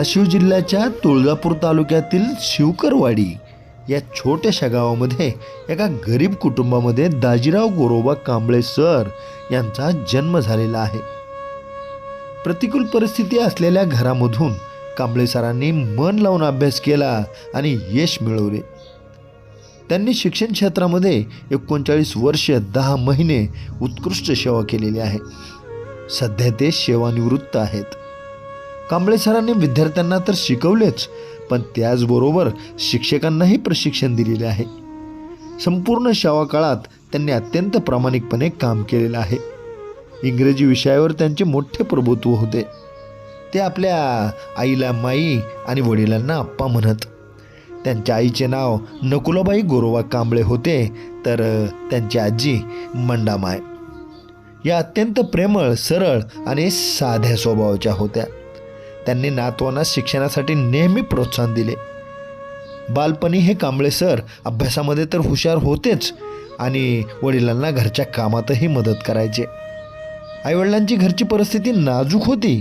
धाराशिव जिल्ह्याच्या तुळजापूर तालुक्यातील शिवकरवाडी या छोट्याशा गावामध्ये एका गरीब कुटुंबामध्ये दाजीराव गोरोबा कांबळे सर यांचा जन्म झालेला आहे. प्रतिकूल परिस्थिती असलेल्या घरामधून कांबळे सरांनी मन लावून अभ्यास केला आणि यश मिळवले. त्यांनी शिक्षण क्षेत्रामध्ये 39 वर्ष 10 महिने उत्कृष्ट सेवा केलेली आहे. सध्या ते सेवानिवृत्त आहेत. कांबळे सरांनी विद्यार्थ्यांना तर शिकवलेच, पण त्याचबरोबर शिक्षकांनाही प्रशिक्षण दिलेले आहे. संपूर्ण सेवा काळात त्यांनी अत्यंत प्रामाणिकपणे काम केलेलं आहे. इंग्रजी विषयावर त्यांचे मोठे प्रभुत्व होते. ते आपल्या आईला माई आणि वडिलांना आप्पा म्हणत. त्यांच्या आईचे नाव नकुलाबाई गोरोबा कांबळे होते, तर त्यांची आजी मंडामाय या अत्यंत प्रेमळ, सरळ आणि साध्या स्वभावाच्या होत्या. त्यांनी नातवांना शिक्षणासाठी नेहमी प्रोत्साहन दिले. बालपणी हे कांबळे सर अभ्यासामध्ये तर हुशार होतेच आणि वडिलांना घरच्या कामातही मदत करायचे. आईवडिलांची घरची परिस्थिती नाजूक होती,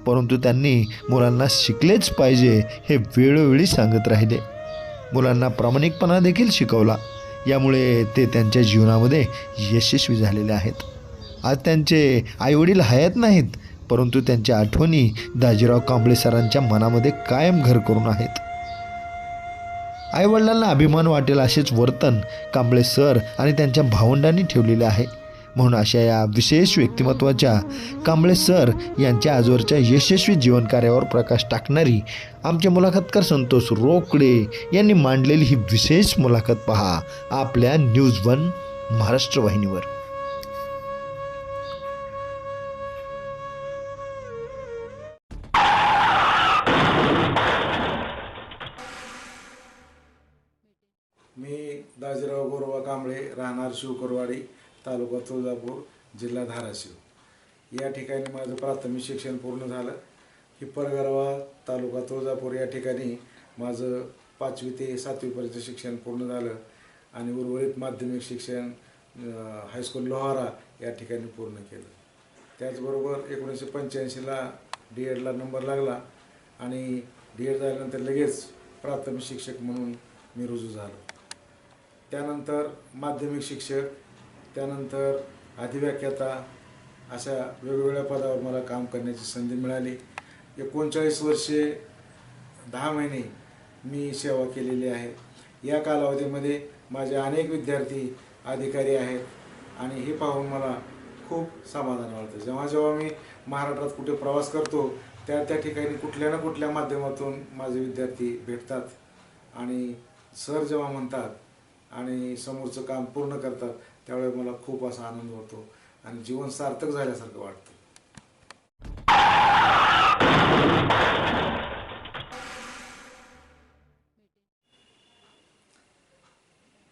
परंतु त्यांनी मुलांना शिकलेच पाहिजे हे वेळोवेळी सांगत राहिले. मुलांना प्रामाणिकपणा देखील शिकवला. यामुळे ते त्यांच्या जीवनामध्ये यशस्वी झालेले आहेत. आज त्यांचे आईवडील हयात नाहीत, परंतु त्यांच्या आठवणी दाजीराव कांबळे सरांच्या मनामध्ये कायम घर करून आहेत. आईवडिलांना अभिमान वाटेल असेच वर्तन कांबळे सर आणि त्यांच्या भावंडांनी ठेवलेले आहे. म्हणून अशा या विशेष व्यक्तिमत्वाच्या कांबळे सर यांच्या आजवरच्या यशस्वी जीवनकार्यावर प्रकाश टाकणारी आमचे मुलाखतकार संतोष रोकडे यांनी मांडलेली ही विशेष मुलाखत पहा आपल्या न्यूज 1 महाराष्ट्र वाहिनीवर. मी दाजीराव गोरोबा कांबळे, राहणार शिवकरवाडी, तालुका तुळजापूर, जिल्हा धाराशिव. या ठिकाणी माझं प्राथमिक शिक्षण पूर्ण झालं. हिप्परगारवा, तालुका तुळजापूर या ठिकाणी माझं 5वी ते 7वी पर्यंत शिक्षण पूर्ण झालं आणि उर्वरित माध्यमिक शिक्षण हायस्कूल लोहारा या ठिकाणी पूर्ण केलं. त्याचबरोबर 1985ला D.Edला नंबर लागला आणि D.Ed झाल्यानंतर लगेच प्राथमिक शिक्षक म्हणून मी रुजू झालो. त्यानंतर माध्यमिक शिक्षक, त्यानंतर अधिव्याख्याता अशा वेगवेगळ्या पदावर मला काम करण्याची संधी मिळाली. 39 वर्षे 10 महिने मी सेवा केलेली आहे. या कालावधीमध्ये माझे अनेक विद्यार्थी अधिकारी आहेत आणि हे पाहून मला खूप समाधान वाटतं. जेव्हा जेव्हा मी महाराष्ट्रात कुठे प्रवास करतो त्या ठिकाणी कुठल्या ना कुठल्या माध्यमातून माझे विद्यार्थी भेटतात आणि सर जेव्हा म्हणतात आणि समोरचं काम पूर्ण करतात त्यावेळेस मला खूप असा आनंद होतो आणि जीवन सार्थक झाल्यासारखं वाटतं.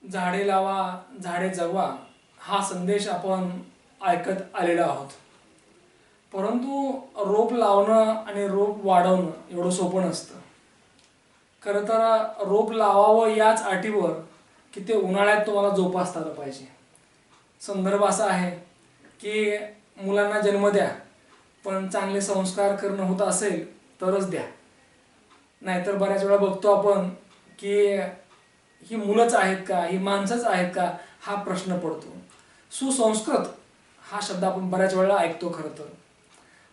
झाडे लावा, झाडे जगवा हा संदेश आपण ऐकत आलेलो आहोत. परंतु रोप लावणं आणि रोप वाढवणं एवढं सोपं नसतं. खरं तर रोप लावावं याच अटीवर की ते उन्हाळ्यात तुम्हाला जोपासता आलं पाहिजे. संदर्भ असा आहे की मुलांना जन्म द्या, पण चांगले संस्कार करणं होत असेल तरच द्या. नाहीतर बऱ्याच वेळा बघतो आपण की ही मुलंच आहेत का, ही माणसंच आहेत का हा प्रश्न पडतो. सुसंस्कृत हा शब्द आपण बऱ्याच वेळा ऐकतो खरं तर,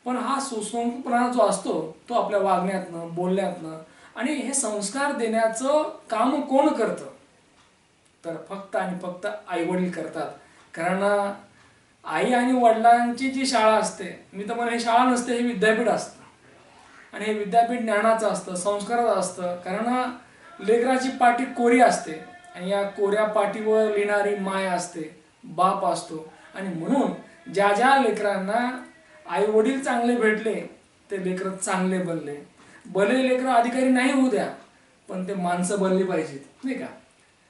पण हा सुसंस्कृतपणा जो असतो तो आपल्या वागण्यातनं, बोलण्यातनं आणि हे संस्कार देण्याचं काम कोण करतं तर फक्त आणि फक्त आईवडील करतात. कारण आई आणि वडिलांची जी शाळा असते, मी तर म्हणेन हे शाळा नसते, हे विद्यापीठ असतं आणि हे विद्यापीठ ज्ञानाचं असतं, संस्काराचं असतं. कारण लेकराची पाटी कोरी असते आणि या कोऱ्या पाटीवर लिहिणारी माय असते, बाप असतो. आणि म्हणून ज्या ज्या लेकरांना आई वडील चांगले भेटले ते लेकरं चांगले बनले. भले लेकरं अधिकारी नाही होऊ द्या, पण ते माणसं बनली पाहिजेत, नाही का.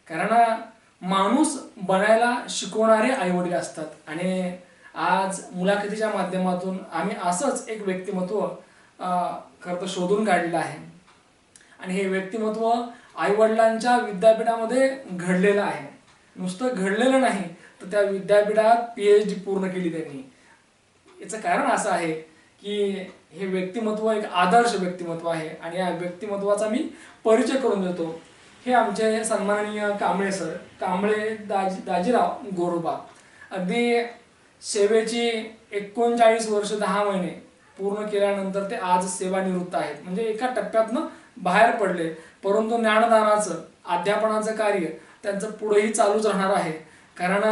कारण माणूस बनायला शिकवणारे आईवडील असतात. आणि आज मुलाखतीच्या माध्यमातून आम्ही असंच एक व्यक्तिमत्व खरं तर शोधून काढलेलं आहे आणि हे व्यक्तिमत्व आईवडिलांच्या विद्यापीठामध्ये घडलेलं आहे. नुसतं घडलेलं नाही तर त्या विद्यापीठात PhD पूर्ण केली त्यांनी. याचं कारण असं आहे की हे व्यक्तिमत्व एक आदर्श व्यक्तिमत्व आहे आणि या व्यक्तिमत्वाचा मी परिचय करून देतो. हे आमचे सन्माननीय कांबळे सर, कांबळे दाजीराव गोरोबा. अगदी सेवेची 39 वर्ष 10 महिने पूर्ण केल्यानंतर ते आज सेवानिवृत्त आहेत. म्हणजे एका टप्प्यातनं बाहेर पडले, परंतु ज्ञानदानाचं अध्यापनाचं कार्य त्यांचं पुढेही चालूच राहणार आहे. कारण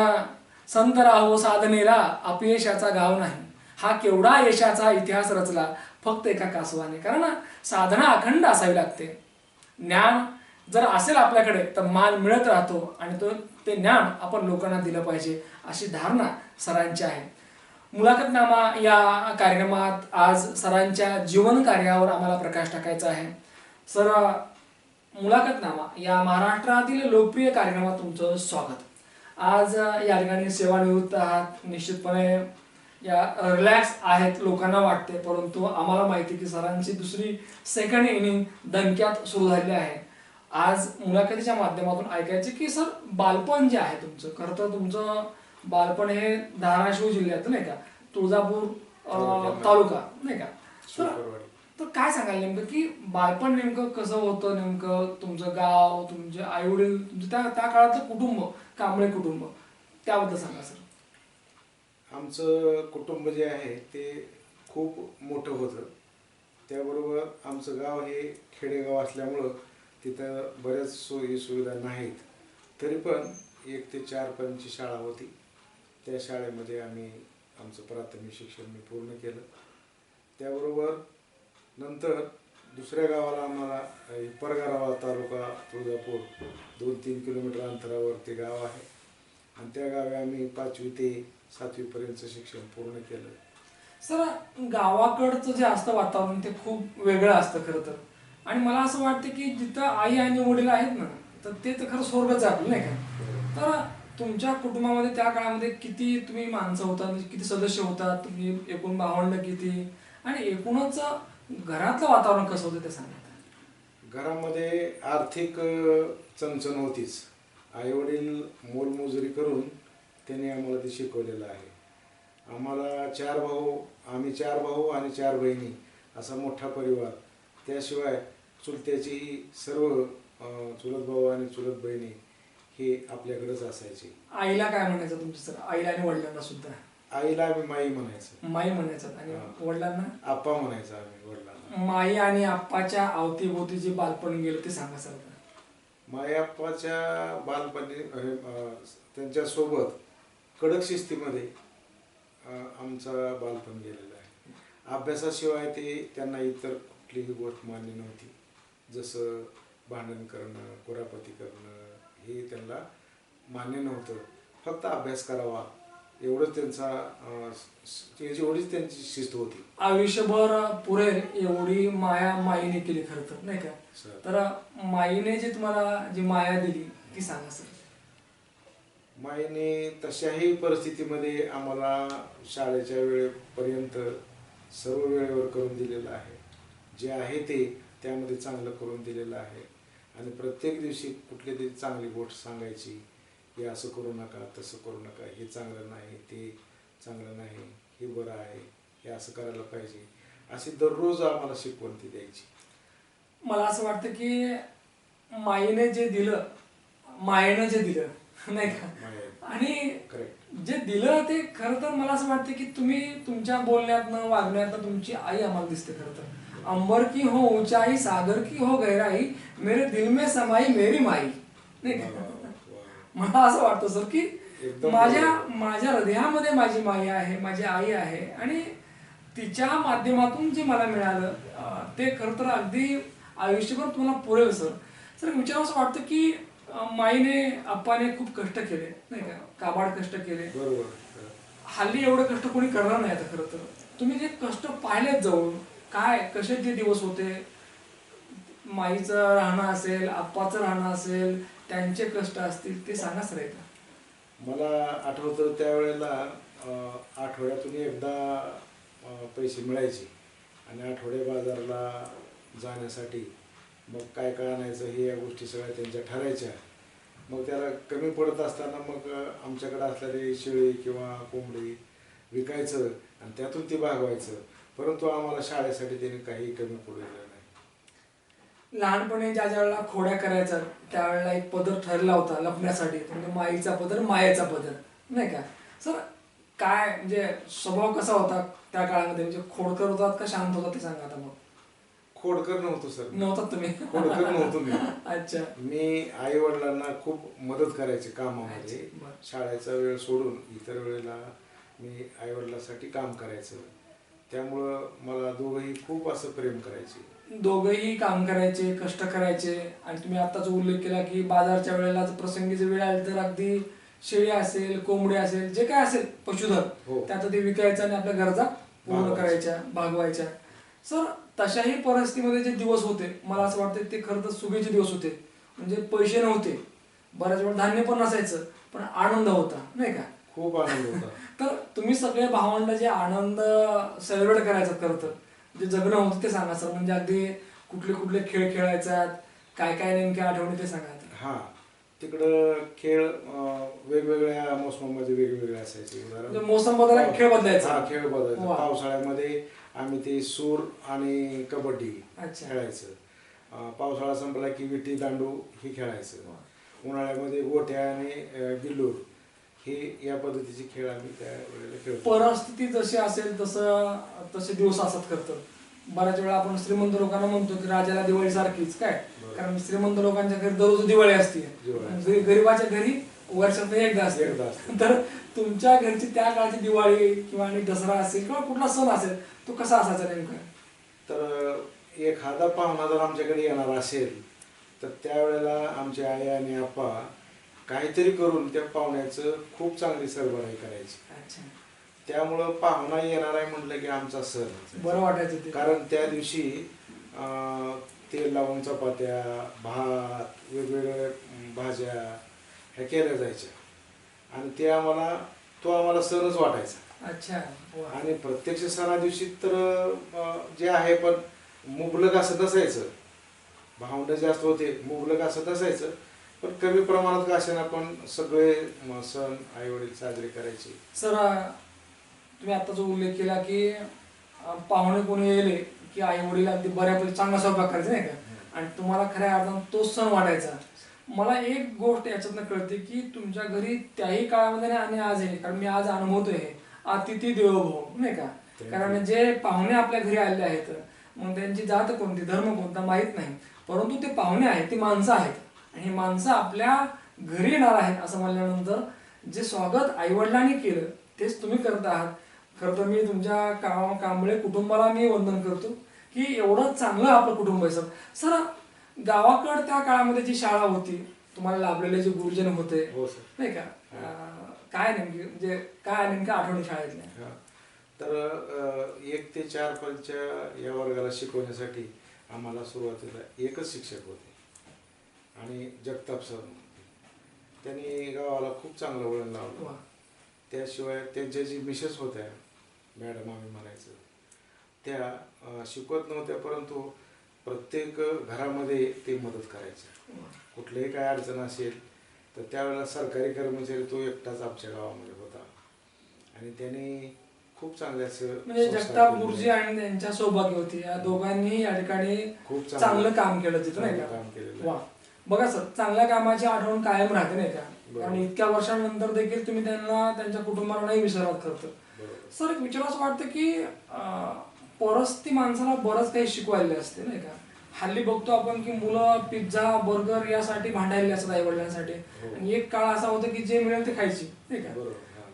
संत राहो साधनेला अपयशाचा गाव नाही, हा केवढा यशाचा इतिहास रचला फक्त एका कासवाने. कारण साधना अखंड असावी लागते. ज्ञान जर असेल आपल्याकडे तर मान मिळत राहतो आणि ते ज्ञान आपण लोकांना दिलं पाहिजे अशी धारणा सरांची आहे. मुलाखतनामा या कार्यक्रमात आज सरांच्या जीवन कार्यावर आम्हाला प्रकाश टाकायचा आहे. सर, मुलाखतनामा या महाराष्ट्रातील लोकप्रिय कार्यक्रमात तुमचं स्वागत. आज या ठिकाणी सेवानिवृत्त आहात, निश्चितपणे या रिलॅक्स आहेत लोकांना वाटते, परंतु आम्हाला माहिती की सरांची दुसरी सेकंड इनिंग दणक्यात सुरू झालेली आहे. आज मुलाखतीच्या माध्यमातून ऐकायचे की सर, बालपण जे आहे तुमचं, खरं तर तुमचं बालपण हे धाराशिव जिल्ह्यात नाही का, तुळजापूर तालुका नाही का, तर काय सांगाल नेमकं की बालपण नेमकं कसं होतं, नेमकं तुमचं गाव, तुमचे आई वडील, त्या काळातलं कुटुंब, कांबळे कुटुंब, त्याबद्दल सांगा सर. आमचं कुटुंब जे आहे ते खूप मोठं होतं. त्याबरोबर आमचं गाव हे खेडेगाव असल्यामुळं तिथं बऱ्याच सोयी सुविधा नाहीत. तरी पण 1 ते 4 पर्यंतची शाळा होती. त्या शाळेमध्ये आम्ही आमचं प्राथमिक शिक्षण मी पूर्ण केलं. त्याबरोबर नंतर दुसऱ्या गावाला आम्हाला परगारावा तालुका तुळजापूर 2-3 किलोमीटर अंतरावर ते गाव आहे आणि त्या गावी आम्ही 5वी ते 7वी पर्यंतचं शिक्षण पूर्ण केलं. सर, गावाकडचं जे असतं वातावरण ते खूप वेगळं असतं खरं तर. आणि मला असं वाटतं की जिथं आई आणि वडील आहेत ना, तर ते तर खरं स्वर्गच आहे आपलं नाही का. तर तुमच्या कुटुंबामध्ये त्या काळामध्ये किती तुम्ही माणसं होतात, किती सदस्य होतात, तुम्ही एकूण भावंड किती, आणि एकूणच घरातलं वातावरण कसं होतं ते सांगा. घरामध्ये आर्थिक चणचण होतीच. आईवडील मोलमजुरी करून त्यांनी आम्हाला ते शिकवलेलं आहे. आम्हाला 4 भाऊ, आम्ही 4 भाऊ आणि 4 बहिणी असा मोठा परिवार. त्याशिवाय चुलत्याची सर्व चुलत भाऊ आणि चुलत बहिणी हे आपल्याकडेच असायचे. आईला काय म्हणायचं तुमच्या सर, आईला आणि वडिलांना सुद्धा? आईला आम्ही माई म्हणायचं. माई म्हणायचं. आणि वडिलांना आप्पा म्हणायचं आम्ही वडिलांना. माई आणि आप्पाच्या अवतीभोवती जे बालपण गेलं ते सांगा सर. माई आप्पाच्या बालपणी त्यांच्यासोबत कडक शिस्तीमध्ये आमचं बालपण गेलेलं आहे. अभ्यासाशिवाय त्यांना इतर कुठलीही गोष्ट मान्य नव्हती. जसं भांडण करणं, कुरापती करणं हे त्यांना मान्य नव्हतं. फक्त अभ्यास करावा एवढंच एवढीच त्यांची शिस्त होती. आयुष्यभर पुरेल एवढी माया माईने केली खरं तर नाही का. तर माईने जी तुम्हाला जी माया दिली ती सांगा सर. माईने तशाही परिस्थितीमध्ये आम्हाला शाळेच्या वेळेपर्यंत सर्व वेळेवर करून दिलेलं आहे. जे आहे ते त्यामध्ये चांगलं करून दिलेलं आहे. आणि प्रत्येक दिवशी कुठली तरी चांगली गोष्ट सांगायची, हे असं करू नका, तसं करू नका, हे चांगलं नाही, ते चांगलं नाही, हे बरं आहे, हे असं करायला पाहिजे, अशी दररोज आम्हाला शिकवण ती द्यायची. मला असं वाटतं की माईने जे दिलं, मायेनं जे दिलं नाही का, आणि जे दिलं ते खरं तर मला असं वाटतं की तुम्ही तुमच्या बोलण्यातनं वागण्यातनं तुमची आई आम्हाला दिसते खरं तर. अंबर की हो ऊंचाई, सागर की हो गहराई, मेरे दिल में समाई मेरी माई नाही का. मला असं वाटतं सर की माझ्या हृदयामध्ये माझी माई आहे, माझी आई आहे, आणि तिच्या माध्यमातून जे मला मिळालं ते खरं तर अगदी आयुष्यभर तुम्हाला पुरेल सर. सर, विचार असं वाटतं की माईने आप्पाने खूप कष्ट केले नाही का, काबाड कष्ट केले. बरोबर. हल्ली एवढं कष्ट कोणी करणार नाही आता खरं तर. तुम्ही जे कष्ट पाहिलेत जाऊन, काय कसे ते दिवस होते, माईचं राहणं असेल, आप्पाचं राहणं असेल, त्यांचे कष्ट असतील, ते सांगा सर एकदा. मला आठवतं त्यावेळेला आठवड्यातून एकदा पैसे मिळायचे आणि आठवडे बाजारला जाण्यासाठी मग काय काय आणायचं हे या गोष्टी सगळ्या त्यांच्या ठरायच्या. मग त्याला कमी पडत असताना मग आमच्याकडे असलेली शेळी किंवा कोंबडी विकायचं आणि त्यातून ते भागवायचं. परंतु आम्हाला शाळेसाठी त्यांनी काही कमी पडलेलं नाही. लहानपणी ज्या ज्या वेळेला खोड्या करायचा त्यावेळेला एक पदर ठरला होता लपण्यासाठी, म्हणजे माईचा पदर मायेचा पदर, नाही का सर? काय म्हणजे स्वभाव कसा होता त्या काळामध्ये, म्हणजे खोडकर होतात का शांत होतात ते सांगा आता. मग खोडकर नव्हतो सर, नव्हतात तुम्ही? खोडकर नव्हतो मी. अच्छा. मी आई वडिलांना खूप मदत करायचे कामामध्ये. बरं. शाळेचा वेळ सोडून इतर वेळेला मी आई वडिलांसाठी काम करायचं. त्यामुळं मला दोघंही खूप असं प्रेम करायचे. दोघंही काम करायचे, कष्ट करायचे. आणि तुम्ही आत्ताच उल्लेख केला की बाजारच्या वेळेला प्रसंगी जर वेळ आली तर अगदी शेळी असेल, कोंबडी असेल, जे काय असेल पशुधन, हो. त्यात ते विकायचं आणि आपल्या गरजा पूर्ण करायच्या, भागवायच्या. सर तशाही परिस्थितीमध्ये जे दिवस होते, मला असं वाटतं ते खरं तर सुगीचे दिवस होते. म्हणजे पैसे नव्हते, बऱ्याच वेळा धान्य पण नसायचं, पण आनंद होता, नाही का? खूप आनंद होता. तर तुम्ही सगळे भावंड जे आनंद सेलिब्रेट करायचा खरं तर जे जगणं होतं ते सांगा सर. म्हणजे अगदी कुठले कुठले खेळ खेळायचा, काय काय नेमक्या आठवणी ते सांगा. हा, तिकडं खेळ वेगवेगळ्या मोसमामध्ये वेगवेगळे असायचे. म्हणजे उदाहरण मोसम बदलायला खेळ बदलायचा. हा, खेळ बदलायचा. वा. पावसाळ्यामध्ये आम्ही ते सूर आणि कबड्डी अच्छा. खेळायचं. पावसाळा संपला की विटी दांडू हे खेळायचं. उन्हाळ्यामध्ये गोट्या आणि बिल्लूर हे या पद्धतीचे खेळ आम्ही त्या वेळेला खेळतो. परिस्थिती जशी असेल तसं तसे दिवस असतात खरं तर. बऱ्याच वेळा आपण श्रीमंत लोकांना म्हणतो की राजाला दिवाळी सारखीच काय, कारण श्रीमंत लोकांच्या घरी दररोज दिवाळी असते, गरीबाच्या घरी वर्षातून एकदा असते. तर तुमच्या घरची त्या काळची दिवाळी किंवा आणि दसरा असेल किंवा कुठला सण असेल तो कसा असायचा नेमका? तर एखादा पाहुणा जर आमच्याकडे येणार असेल तर त्यावेळेला आमची आई आणि आप्पा काहीतरी करून त्या पाहुण्याचं खूप चांगली सरबराई करायची. अच्छा. त्यामुळं पाहुणा येणार आहे म्हटलं की आमचा सण बरं वाटायचं ते. कारण त्या दिवशी तेल लावून चपात्या, भात, वेगवेगळ्या भाज्या ह्या केल्या जायच्या आणि ते तो आम्हाला सणच वाटायचा. अच्छा. आणि प्रत्यक्ष सणा दिवशी तर जे आहे पण मुबलक असं नसायचं. भावंड जास्त होते, मुबलक असं नसायचं, पण कमी प्रमाणात का असेना पण सगळे सण आई वडील साजरे करायचे. सर तुम्ही आता जो उल्लेख केला की पाहुणे कोणी येले की आई वडील अगदी बऱ्यापैकी चांगला स्वयंपाक करायचा, नाही का? आणि तुम्हाला खऱ्या अर्थानं तो सण वाटायचा. मला एक गोष्ट याच्यातनं कळते की तुमच्या घरी त्याही काळामध्ये आणि आज आहे, कारण मी आज अनुभवतोय हे अतिथी देवो भव, नाही का? कारण जे पाहुणे आपल्या घरी आलेले आहेत, मग त्यांची जात कोणती, धर्म कोणता माहीत नाही, परंतु ते पाहुणे आहेत, ती माणसं आहेत आणि ही माणसं आपल्या घरी येणार आहेत असं म्हणल्यानंतर जे स्वागत आईवडिलांनी केलं तेच तुम्ही करत आहात. खरं तर मी तुमच्या कांबळे कुटुंबाला मी वंदन करतो की एवढं चांगलं आपलं कुटुंब आहे. सर गावाकडं त्या काळामध्ये जी शाळा होती, तुम्हाला लाभलेले जे गुरुजन होते, हो सर. नाही का, काय नेमकी म्हणजे काय नेमक्या आठवणी शाळेतल्या? तर 1 ते 4 पर्यंतच्या या वर्गाला शिकवण्यासाठी आम्हाला सुरुवातीला एकच शिक्षक होते आणि जगताप सर. त्यांनी गावाला खूप चांगलं वळण लावलं. त्याशिवाय त्यांच्या जी मिसेस होत्या, मॅडम आम्ही म्हणायचं, त्या शिकवत नव्हत्या, परंतु प्रत्येक घरामध्ये ते मदत करायच्या. कुठलीही काय अडचण असेल तर त्यावेळेला सरकारी कर्मचारी तो एकटाच आमच्या गावामध्ये होता आणि त्याने खूप चांगले असं म्हणजे जगताप गुरुजी आणि त्यांच्या सौभाग्यवती या दोघांनी या ठिकाणी खूप चांगलं काम केलं तिथं, नाही का? काम केलेलं. वा. बघा सर, चांगल्या कामाची आठवण कायम राहते, नाही का? कारण इतक्या वर्षांनंतर देखील तुम्ही त्यांना त्यांच्या कुटुंबाला नाही विसरत खरं तर. सर एक विचार असं वाटतं की परिस्थिती माणसाला बरंच काही शिकवायला असते, नाही का? हल्ली बघतो आपण की मुलं पिझ्झा, बर्गर यासाठी भांडायला असतात आई वडिलांसाठी, आणि एक काळ असा होता की जे मिळेल ते खायची, नाही का?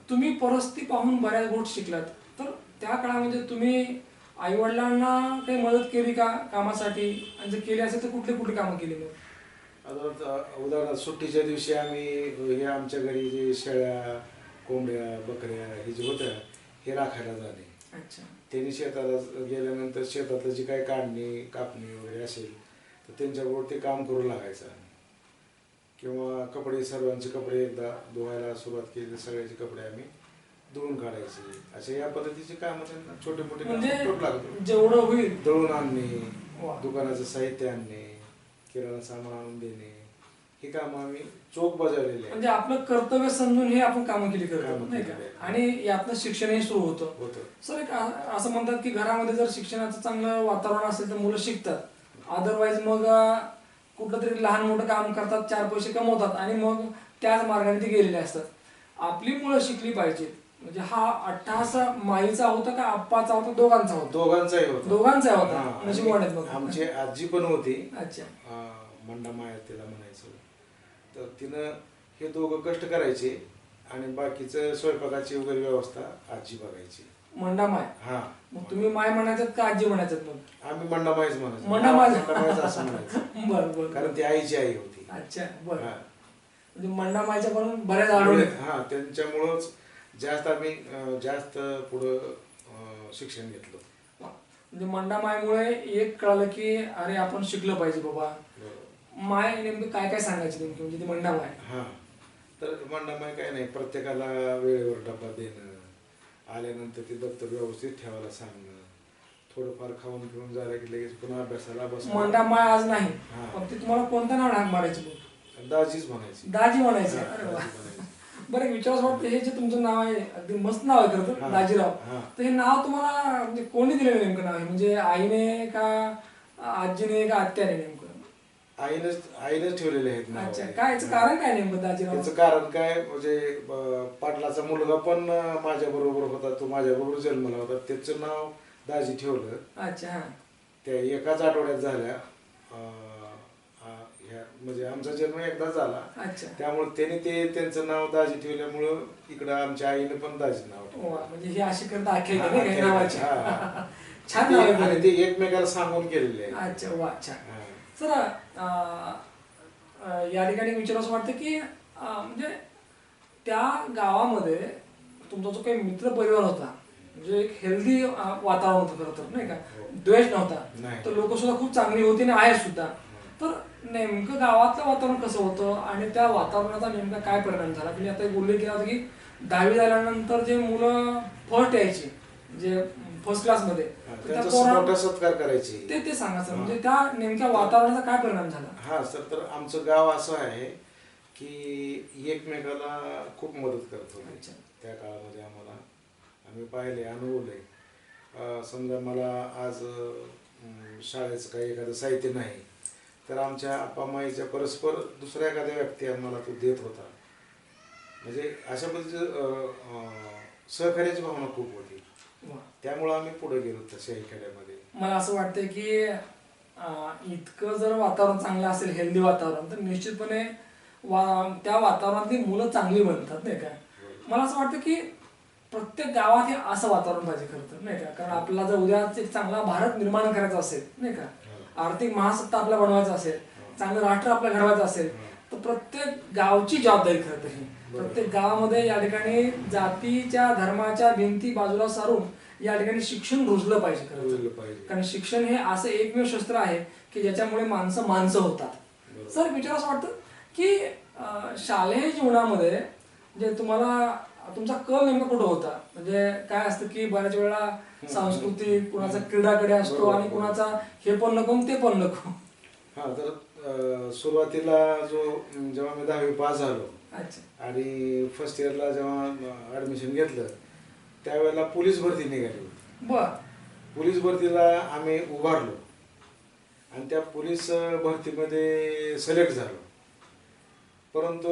तुम्ही परिस्थिती पाहून बऱ्याच गोष्टी शिकलात, तर त्या काळामध्ये तुम्ही आई वडिलांना काही मदत केली का कामासाठी, आणि जर केली असेल तर कुठली कुठली कामं केली? मग उदाहरणार्थ सुट्टीच्या दिवशी आम्ही हे आमच्या घरी जे शेळ्या, कोंबड्या, बकऱ्या हे जे होत्या हे राखायला जाणे. अच्छा. त्यांनी शेताला गेल्यानंतर शेतातलं जी काही काढणी, कापणी वगैरे असेल तर त्यांच्याबरोबर ते काम करू लागायचं. किंवा कपडे, सर्वांचे कपडे एकदा धुवायला सुरुवात केली तर सगळ्याचे कपडे आम्ही धुवून काढायचे. अशा या पद्धतीचे काम त्यांना छोटे मोठे म्हणजे करू लागतो. जेवढं होईल दळून आणणे, दुकानाचं साहित्य आणणे, किराणा सामान आणून देणे, ही कामं आम्ही चोख बजावलेली आहे. म्हणजे आपलं कर्तव्य समजून हे आपण कामं केली करतो कामं नाही का, केलेली आहे. आणि यातनं शिक्षणही सुरू होतं. सर एक असं म्हणतात की घरामध्ये जर शिक्षणाचं चांगलं वातावरण असेल तर मुलं शिकतात, अदरवाईज मग कुठलं तरी लहान मोठं काम करतात, 4 पैसे कमवतात आणि मग त्याच मार्गाने ते गेलेले असतात. आपली मुलं शिकली पाहिजेत. म्हणजे हा अट्टहास माईचा होता का आप्पाचा होता, दोघांचा होता? दोघांचाही होता. दोघांचा होता. हा, नशीबवान आहेत मग. आमची आजी पण होती. अच्छा. मंडा माया तिला म्हणायचं. तर तिनं हे दोघं कष्ट करायचे आणि बाकीचं स्वयंपाकाची वगैरे व्यवस्था आजी बघायची. मंडा माय. हा. मग तुम्ही माय म्हणायचं का आजी म्हणायचं मग? आम्ही मंडा मायच म्हणायचो. मंडा माय असं म्हणायचं. बरं बरं. कारण ती आईची आई होती. अच्छा बरं. हा. म्हणजे मंडा मायच्या पण बऱ्याच आढळले. हा, त्यांच्यामुळंच जास्त आम्ही जास्त पुढं शिक्षण घेतलं. म्हणजे मंडा मायमुळे एक कळालं की अरे आपण शिकलं पाहिजे बाबा. माय नेमकं काय काय सांगायची नेमकी, म्हणजे ती मंडा माय? हा, तर मंडा माय काय नाही, प्रत्येकाला वेळेवर डबा देणं, आल्यानंतर ते दप्तर व्यवस्थित ठेवायला सांगणं, थोडंफार खाऊन पिऊन झालं की लगेच पुन्हा अभ्यासाला बस. मंडा माय आज नाही, पण ती तुम्हाला कोणतं नाव हाक मारायची मग? दाजीच म्हणायची. दाजी म्हणायचे. अरे वा. बरं, एक विचारायचं वाटतं, हे जे तुमचं नाव आहे अगदी मस्त नाव आहे खरं तर, दाजीराव. तर हे नाव तुम्हाला म्हणजे कोणी दिलेलं नेमकं नाव आहे? म्हणजे आईने का आजीने का आत्याने नेमकं? आईनंच ठेवलेले आहेत नाव. अच्छा, काय याचं कारण काय नेमकं दाजीराव? त्याचं कारण काय, म्हणजे पाटलाचा मुलगा पण माझ्या बरोबर होता, तो माझ्या बरोबर जन्मला होता, त्याचं नाव दाजी ठेवलं. अच्छा. हा. त्या एकाच आठवड्यात झाल्या. म्हणजे आमचा जन्म एकदा झाला. अच्छा. त्यामुळे त्याने त्यांचं नाव दाजी ठेवल्यामुळं इकडं आमच्या आईने पण दाजी नाव ठेवलं. वा, म्हणजे हे अशी करता आख्यायिका नाही का नावाची? छान ते- नाव आणि आहे. ते एकमेकाला सांगून केलेले आहे. अच्छा, वा, छान. सर या ठिकाणी विचारावं वाटतं की म्हणजे त्या गावामध्ये तुमचा जो काही मित्र परिवार होता, म्हणजे एक हेल्दी वातावरण होतं खरं तर नाही का, द्वेष नव्हता, तर लोक सुद्धा खूप चांगली होती आणि आहेत सुद्धा. तर नेमकं गावातलं वातावरण कसं होतं आणि त्या वातावरणाचा नेमका काय परिणाम झाला? तुम्ही आता एक उल्लेख केला होता की 10वी झाल्यानंतर जे मुलं फर्स्ट यायची, जे फर्स्ट क्लासमध्ये, मोठा सत्कार करायचे. ते सांगा सर, म्हणजे त्या नेमक्या वातावरणाचा काय परिणाम झाला? हा सर, तर आमचं गाव असं आहे की एकमेकाला खूप मदत करतो. त्या काळामध्ये आम्ही पाहिले, अनुभवले. समजा मला आज शाळेचं काही एखादं साहित्य नाही, तर आमच्या आप्पा माईच्या परस्पर दुसऱ्या एखाद्या व्यक्ती आम्हाला तो देत होता. म्हणजे अशा पद्धतीचं सहकार्याची भावना खूप होती. त्यामुळं आम्ही पुढे गेलो तशा खेड्यामध्ये. मला असं वाटतंय की इतकं जर वातावरण चांगलं असेल, हेल्दी वातावरण, तर निश्चितपणे त्या वातावरणातली मुलं चांगली बनतात नाही का. मला असं वाटतं की प्रत्येक गावात हे असं वातावरण पाहिजे खरं तर नाही का, कारण आपल्याला जर उद्या एक चांगला भारत निर्माण करायचा असेल नाही का, आर्थिक महासत्ता आपल्याला बनवायचा असेल, चांगलं राष्ट्र आपलं घडवायचं असेल, तर प्रत्येक गावची जबाबदारी खरं तर ही. प्रत्येक गावामध्ये या ठिकाणी जातीच्या धर्माच्या भिंती बाजूला सारून या ठिकाणी शिक्षण रुजलं पाहिजे खरं तर. कारण शिक्षण हे असं एकमेव शस्त्र आहे की ज्याच्यामुळे माणसं होतात. सर विचार असं वाटतं की शालेय जीवनामध्ये जे तुम्हाला तुमचा कल नेमका कुठं होता? म्हणजे काय असतं की बऱ्याच वेळा सांस्कृतिक, कुणाचा क्रीडाकडे असतो आणि कुणाचा हे पण नको ते पण नको. हा, तर सुरुवातीला जेव्हा मी 10वी पास झालो आणि फर्स्ट इयरला जेव्हा ऍडमिशन घेतलं, त्यावेळेला पोलीस भरती निघाली होती. बर. पोलीस भरतीला आम्ही उभारलो आणि त्या पोलीस भरतीमध्ये सिलेक्ट झालो. परंतु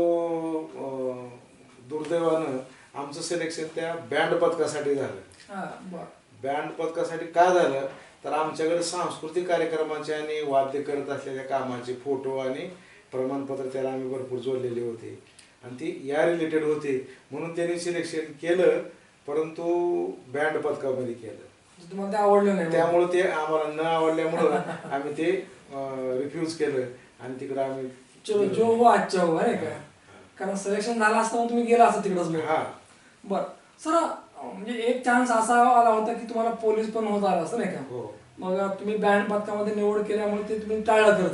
दुर्दैवानं आमचं सिलेक्शन त्या बँड पथकासाठी झालं. बँड पथकासाठी का झालं, तर आमच्याकडे सांस्कृतिक कार्यक्रमाचे आणि वाद्य करत असलेल्या कामाचे फोटो आणि प्रमाणपत्र त्याला आम्ही भरपूर जोडलेले होते आणि ती या रिलेटेड होते, म्हणून त्यांनी सिलेक्शन केलं. परंतु बँड पथकामध्ये केलं, तुम्हाला ते आवडलं नाही, त्यामुळे ते आम्हाला न आवडल्यामुळं आम्ही ते रिफ्यूज केलं आणि तिकडे आम्ही चलो जो हो अच्छा हो आहे का, कारण सिलेक्शन झालं असतं तुम्ही गेला असता तिकडच. हा. बर सर, म्हणजे एक चान्स असा आला होता की तुम्हाला पोलीस पण होत आला असं नाही का, मग तुम्ही बँड पथकामध्ये निवड केल्यामुळे ते तुम्ही टाळलं.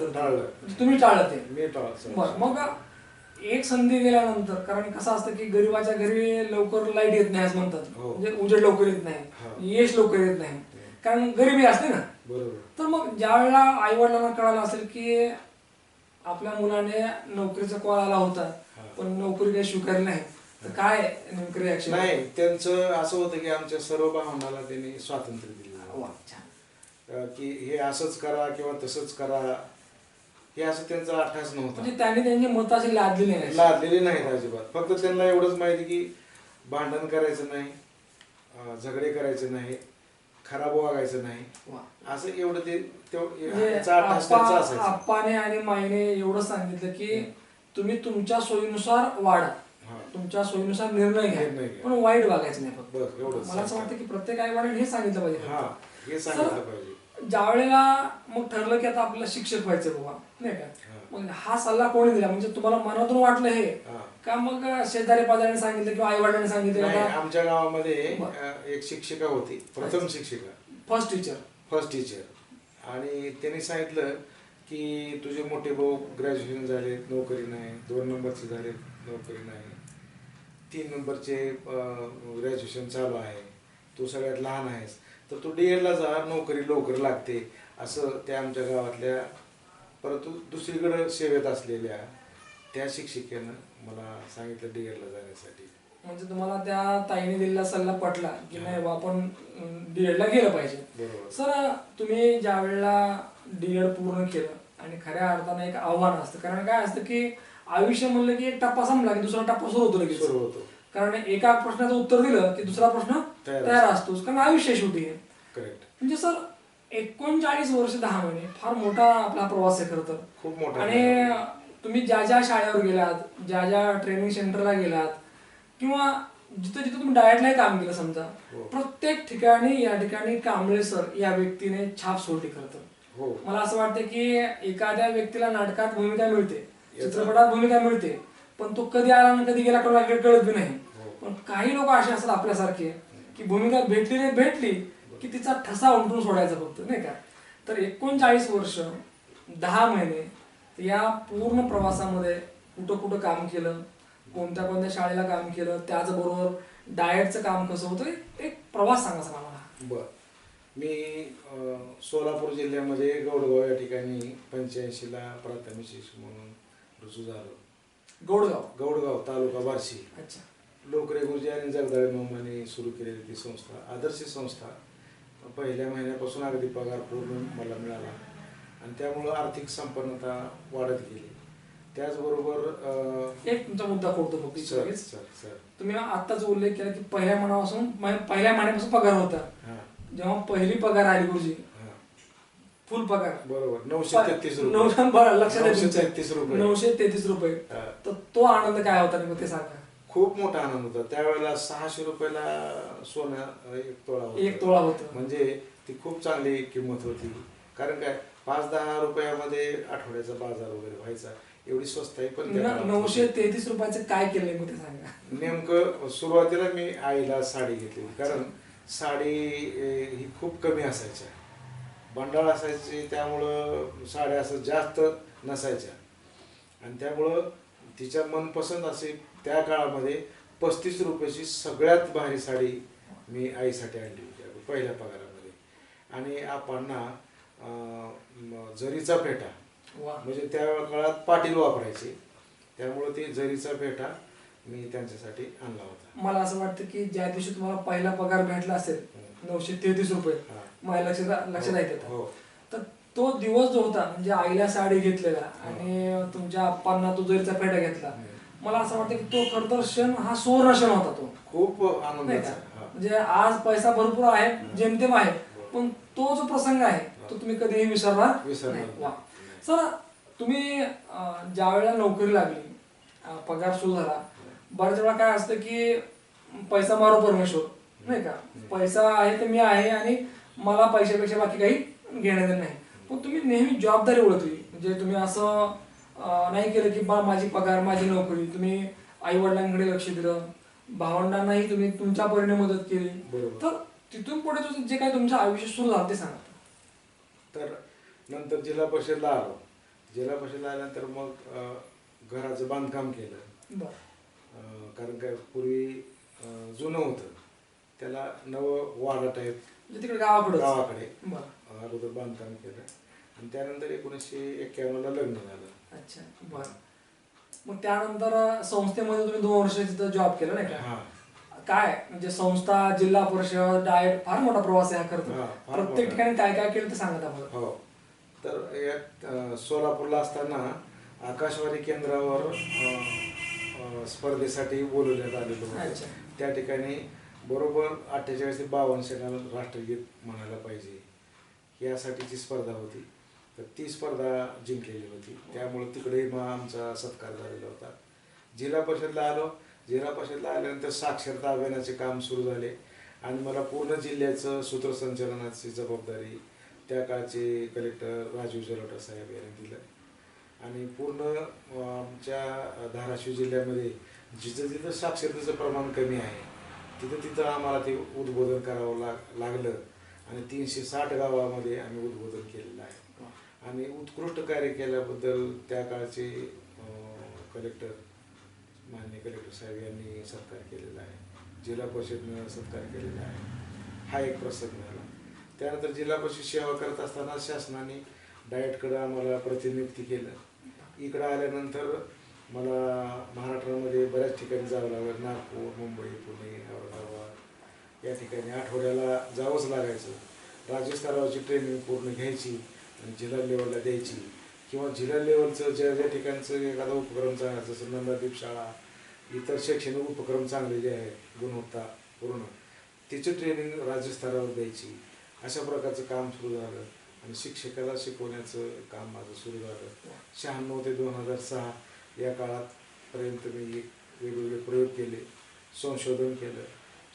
तुम्ही टाळलं ते. बर. मग एक संधी गेल्यानंतर, कारण कसं असतं की गरीबाच्या घरी लवकर लाईट येत नाही असं म्हणतात, म्हणजे उजेड लवकर येत नाही, यश लवकर येत नाही, कारण गरिबी असते ना. तर मग ज्या वेळेला आई वडिलांना कळालं असेल की आपल्या मुलाने नोकरीचा कॉल आला होता पण नोकरी काही स्वीकारली नाही, तर काय नेमकं रिॲक्शन? नाही, त्यांचं असं होतं की आमच्या सर्व भावनाला त्यांनी स्वातंत्र्य दिलं, की हे असंच करा किंवा तसंच करा, हे असं त्यांचा अट्टास नव्हता. म्हणजे त्यांनी त्यांची मतं अशी लादली नाही. लादलेली नाहीत अजिबात. फक्त त्यांना एवढंच माहिती की भांडण करायचं नाही, झगडे करायचे नाही, खराब वागायचं नाही, असं एवढं ते याचा अट्टास त्यांचा असायचा. आप्पाने आणि माईने एवढं सांगितलं की तुम्ही तुमच्या सोयीनुसार वाढा, तुमच्या सोयीनुसार निर्णय घ्या, पण वाईट वागायचं नाही फक्त. बस एवढंच. मला असं वाटतं की प्रत्येक आई वडील हे सांगितलं पाहिजे. हे सांगितलं पाहिजे. ज्या वेळेला मग ठरलं की आता आपल्याला शिक्षक व्हायचं बाबा, नाही का, मग हा सल्ला कोणी दिला? म्हणजे तुम्हाला मनातून वाटलं हे का मग शेजारी पाजाऱ्याने सांगितलं किंवा आई वडिलांनी सांगितलं? आमच्या गावामध्ये एक शिक्षिका होती, प्रथम शिक्षिका, फर्स्ट टीचर, आणि त्यांनी सांगितलं की तुझे मोठे भाऊ ग्रॅज्युएशन झाले, नोकरी नाही, 2 नंबरचे झाले, नोकरी नाही, 3 नंबरचे ग्रॅज्युएशन चालू आहे, तू सगळ्यात लहान आहेस, तर तू DED ला जा, नोकरी लवकर लागते, असं त्या आमच्या गावातल्या परंतु दुसरीकडे सेवेत असलेल्या त्या शिक्षिकेनं मला सांगितलं DED ला जाण्यासाठी. म्हणजे तुम्हाला त्या ताईने दिलेला सल्ला पटला की नाही बा आपण DED ला गेलं पाहिजे. सर, तुम्ही ज्या वेळेला DED पूर्ण केलं आणि खऱ्या अर्थानं एक आव्हान असतं, कारण काय असतं की आयुष्य म्हणलं की एक टप्पा संपला की दुसरा टप्पा सुरू होतो लगेच. कारण एका प्रश्नाचं उत्तर दिलं की दुसरा प्रश्न तयार असतोच, कारण आयुष्य शेवटी आहे. म्हणजे सर 39 वर्ष 10 महिने फार मोठा आपला प्रवास आहे खरं तर, खूप मोठा. आणि तुम्ही ज्या ज्या शाळेवर गेलात, ज्या ज्या ट्रेनिंग सेंटरला गेलात किंवा जिथं जिथं तुम्ही डायटलाही काम केलं समजा, प्रत्येक ठिकाणी या ठिकाणी कांबळे सर या व्यक्तीने छाप सोडली खरं तर. मला असं वाटतं की एखाद्या व्यक्तीला नाटकात भूमिका मिळते, चित्रपटात भूमिका मिळते, पण तो कधी आला आणि कधी गेला कोणाला कळत बी नाही. पण काही लोक असे असतात आपल्यासारखे की भूमिका भेटली नाही भेटली की तिचा ठसा उमटून सोडायचा फक्त, नाही का. तर 39 वर्ष 10 महिने या पूर्ण प्रवासामध्ये कुठं कुठं काम केलं, कोणत्या कोणत्या शाळेला काम केलं, त्याचबरोबर डाएटचं काम कसं होतं, एक प्रवास सांगा सर आम्हाला. बरं, मी सोलापूर जिल्ह्यामध्ये गौडगाव या ठिकाणी 85 ला प्राथमिक शिक्षक म्हणून रुजू झालो. गौडगाव तालुका बार्शी. अच्छा. लोकरे गुरुजी आणि जगदाळे मामाने सुरू केलेली ती संस्था, आदर्श संस्था. पहिल्या महिन्यापासून अगदी पगार पूर्ण मला मिळाला आणि त्यामुळं आर्थिक संपन्नता वाढत गेली. त्याचबरोबर एक तुमचा मुद्दा खोडतो फक्त. तुम्ही आत्ताच उल्लेख केला की पहिल्या महिन्यापासून पगार होता. जेव्हा पहिली पगार आली गुरुजी, फुल पगार, बरोबर, 933 रुपये, 933 रुपये, तर तो आनंद काय होता ते सांगा. खूप मोठा आनंद होता. त्यावेळेला 600 रुपयाला सोनं एक तोळा होतं. म्हणजे ती खूप चांगली किंमत होती. कारण काय 5-10 रुपयामध्ये आठवड्याचा बाजार वगैरे व्हायचा, एवढी स्वस्त आहे. पण 933 रुपयाचं काय केलंय मग ते सांगा. नेमकं सुरुवातीला मी आईला साडी घेतली, कारण साडी ही खूप कमी असायच्या, बंडाळ असायची, त्यामुळं साड्या असं जास्त नसायच्या आणि त्यामुळं तिच्या मनपसंत असे त्या काळामध्ये 35 रुपयाची सगळ्यात भारी साडी मी आईसाठी आणली होती पहिल्या पगारामध्ये. आणि आपणना जरीचा फेटा, म्हणजे त्या काळात पाटील वापरायचे, त्यामुळं ते जरीचा फेटा मी त्यांच्यासाठी आणला होता. मला असं वाटतं की ज्या दिवशी तुम्हाला पहिला पगार भेटला असेल 933 रुपये, माझ्या लक्षात येतं, तर तो दिवस जो होता म्हणजे आईला साडी घेतलेला आणि तुमच्या आप्पांना तो जरीचा फेटा घेतला, मला असं वाटतं की तो खरं तर क्षण हा सुवर्ण क्षण होता. तो खूप आनंदाचा, म्हणजे आज पैसा भरपूर आहे, जेमतेम आहे, पण तो जो प्रसंग आहे तो तुम्ही कधीही विसरणार नाही. सर, तुम्ही ज्या वेळेला नोकरी लागली, पगार सुरू झाला, बऱ्याच वेळा काय असतं की पैसा मारो परमेश्वर, नाही का, पैसा आहे तर मी आहे आणि मला पैशापेक्षा बाकी काही घेणं देणं नाही. पण तुम्ही नेहमी जबाबदारी ओळखली, म्हणजे तुम्ही असं नाही केलं की बा माझी पगार माझी नोकरी, तुम्ही आई वडिलांकडे लक्ष दिलं, भावंडांनाही तुम्ही तुमच्या परीने मदत केली. तर तिथून पुढे जे काही तुमचं आयुष्य सुरू झालं ते सांगा. तर नंतर जिल्हा परिषदला आलो. जिल्हा परिषदला आल्यानंतर मग घराचं बांधकाम केलं. कारण काय पूर्वी जुनं होतं, त्याला नवं वाडा टाईप तिकडे गावाकडे अगोदर बांधकाम केलं आणि त्यानंतर 1991ला लग्न झालं. अच्छा, बरं. मग त्यानंतर संस्थेमध्ये तुम्ही 2 वर्ष तिथं जॉब केला नाही का? हां. काय म्हणजे संस्था, जिल्हा परिषद, डाएट, फार मोठा प्रवास आहे हा खरं तर. हां, फार प्रत्येक मोठा. ठिकाणी काय काय केलं ते सांगत आम्हाला. हो. तर यात सोलापूरला असताना आकाशवाणी केंद्रावर स्पर्धेसाठी बोलवण्यात आलेलो होतो. अच्छा. त्या ठिकाणी बरोबर 48 ते 52 सेकंद राष्ट्रगीत म्हणायला पाहिजे यासाठीची स्पर्धा होती. तर ती स्पर्धा जिंकलेली होती. त्यामुळे तिकडेही मग आमचा सत्कार झालेला होता. जिल्हा परिषदला आलो. जिल्हा परिषदला आल्यानंतर साक्षरता अभियानाचे काम सुरू झाले आणि मला पूर्ण जिल्ह्याचं सूत्रसंचालनाची जबाबदारी त्या काळचे कलेक्टर राजीव जलोटा साहेब यांनी दिलं. आणि पूर्ण आमच्या धाराशिव जिल्ह्यामध्ये जिथं जिथं साक्षरतेचं प्रमाण कमी आहे तिथं तिथं आम्हाला ते उद्बोधन करावं लागलं आणि 360 गावामध्ये आम्ही उद्बोधन केलेलं आहे. आणि उत्कृष्ट कार्य केल्याबद्दल त्या काळचे कलेक्टर माननीय कलेक्टर साहेब यांनी सत्कार केलेला आहे. जिल्हा परिषदनं सत्कार केलेला आहे. हा एक प्रसंग झाला. त्यानंतर जिल्हा परिषद सेवा करत असताना शासनाने डाएटकडं आम्हाला प्रतिनियुक्ती केलं. इकडं आल्यानंतर मला महाराष्ट्रामध्ये बऱ्याच ठिकाणी जावं लागलं. नागपूर, मुंबई, पुणे, औरंगाबाद या ठिकाणी आठवड्याला जावंच लागायचं. राज्यस्तरावरची ट्रेनिंग पूर्ण घ्यायची आणि जिल्हा लेवलला द्यायची किंवा जिल्हा लेवलचं ज्या ज्या ठिकाणचं एखादा उपक्रम चांगला जसं नंदादीप शाळा, इतर शैक्षणिक उपक्रम चांगले जे आहेत गुणवत्ता पूर्ण तिची ट्रेनिंग राज्यस्तरावर द्यायची. अशा प्रकारचं काम सुरू झालं आणि शिक्षकाला शिकवण्याचं काम माझं सुरू झालं. 96 ते 2006 या काळापर्यंत मी वेगवेगळे प्रयोग केले, संशोधन केलं,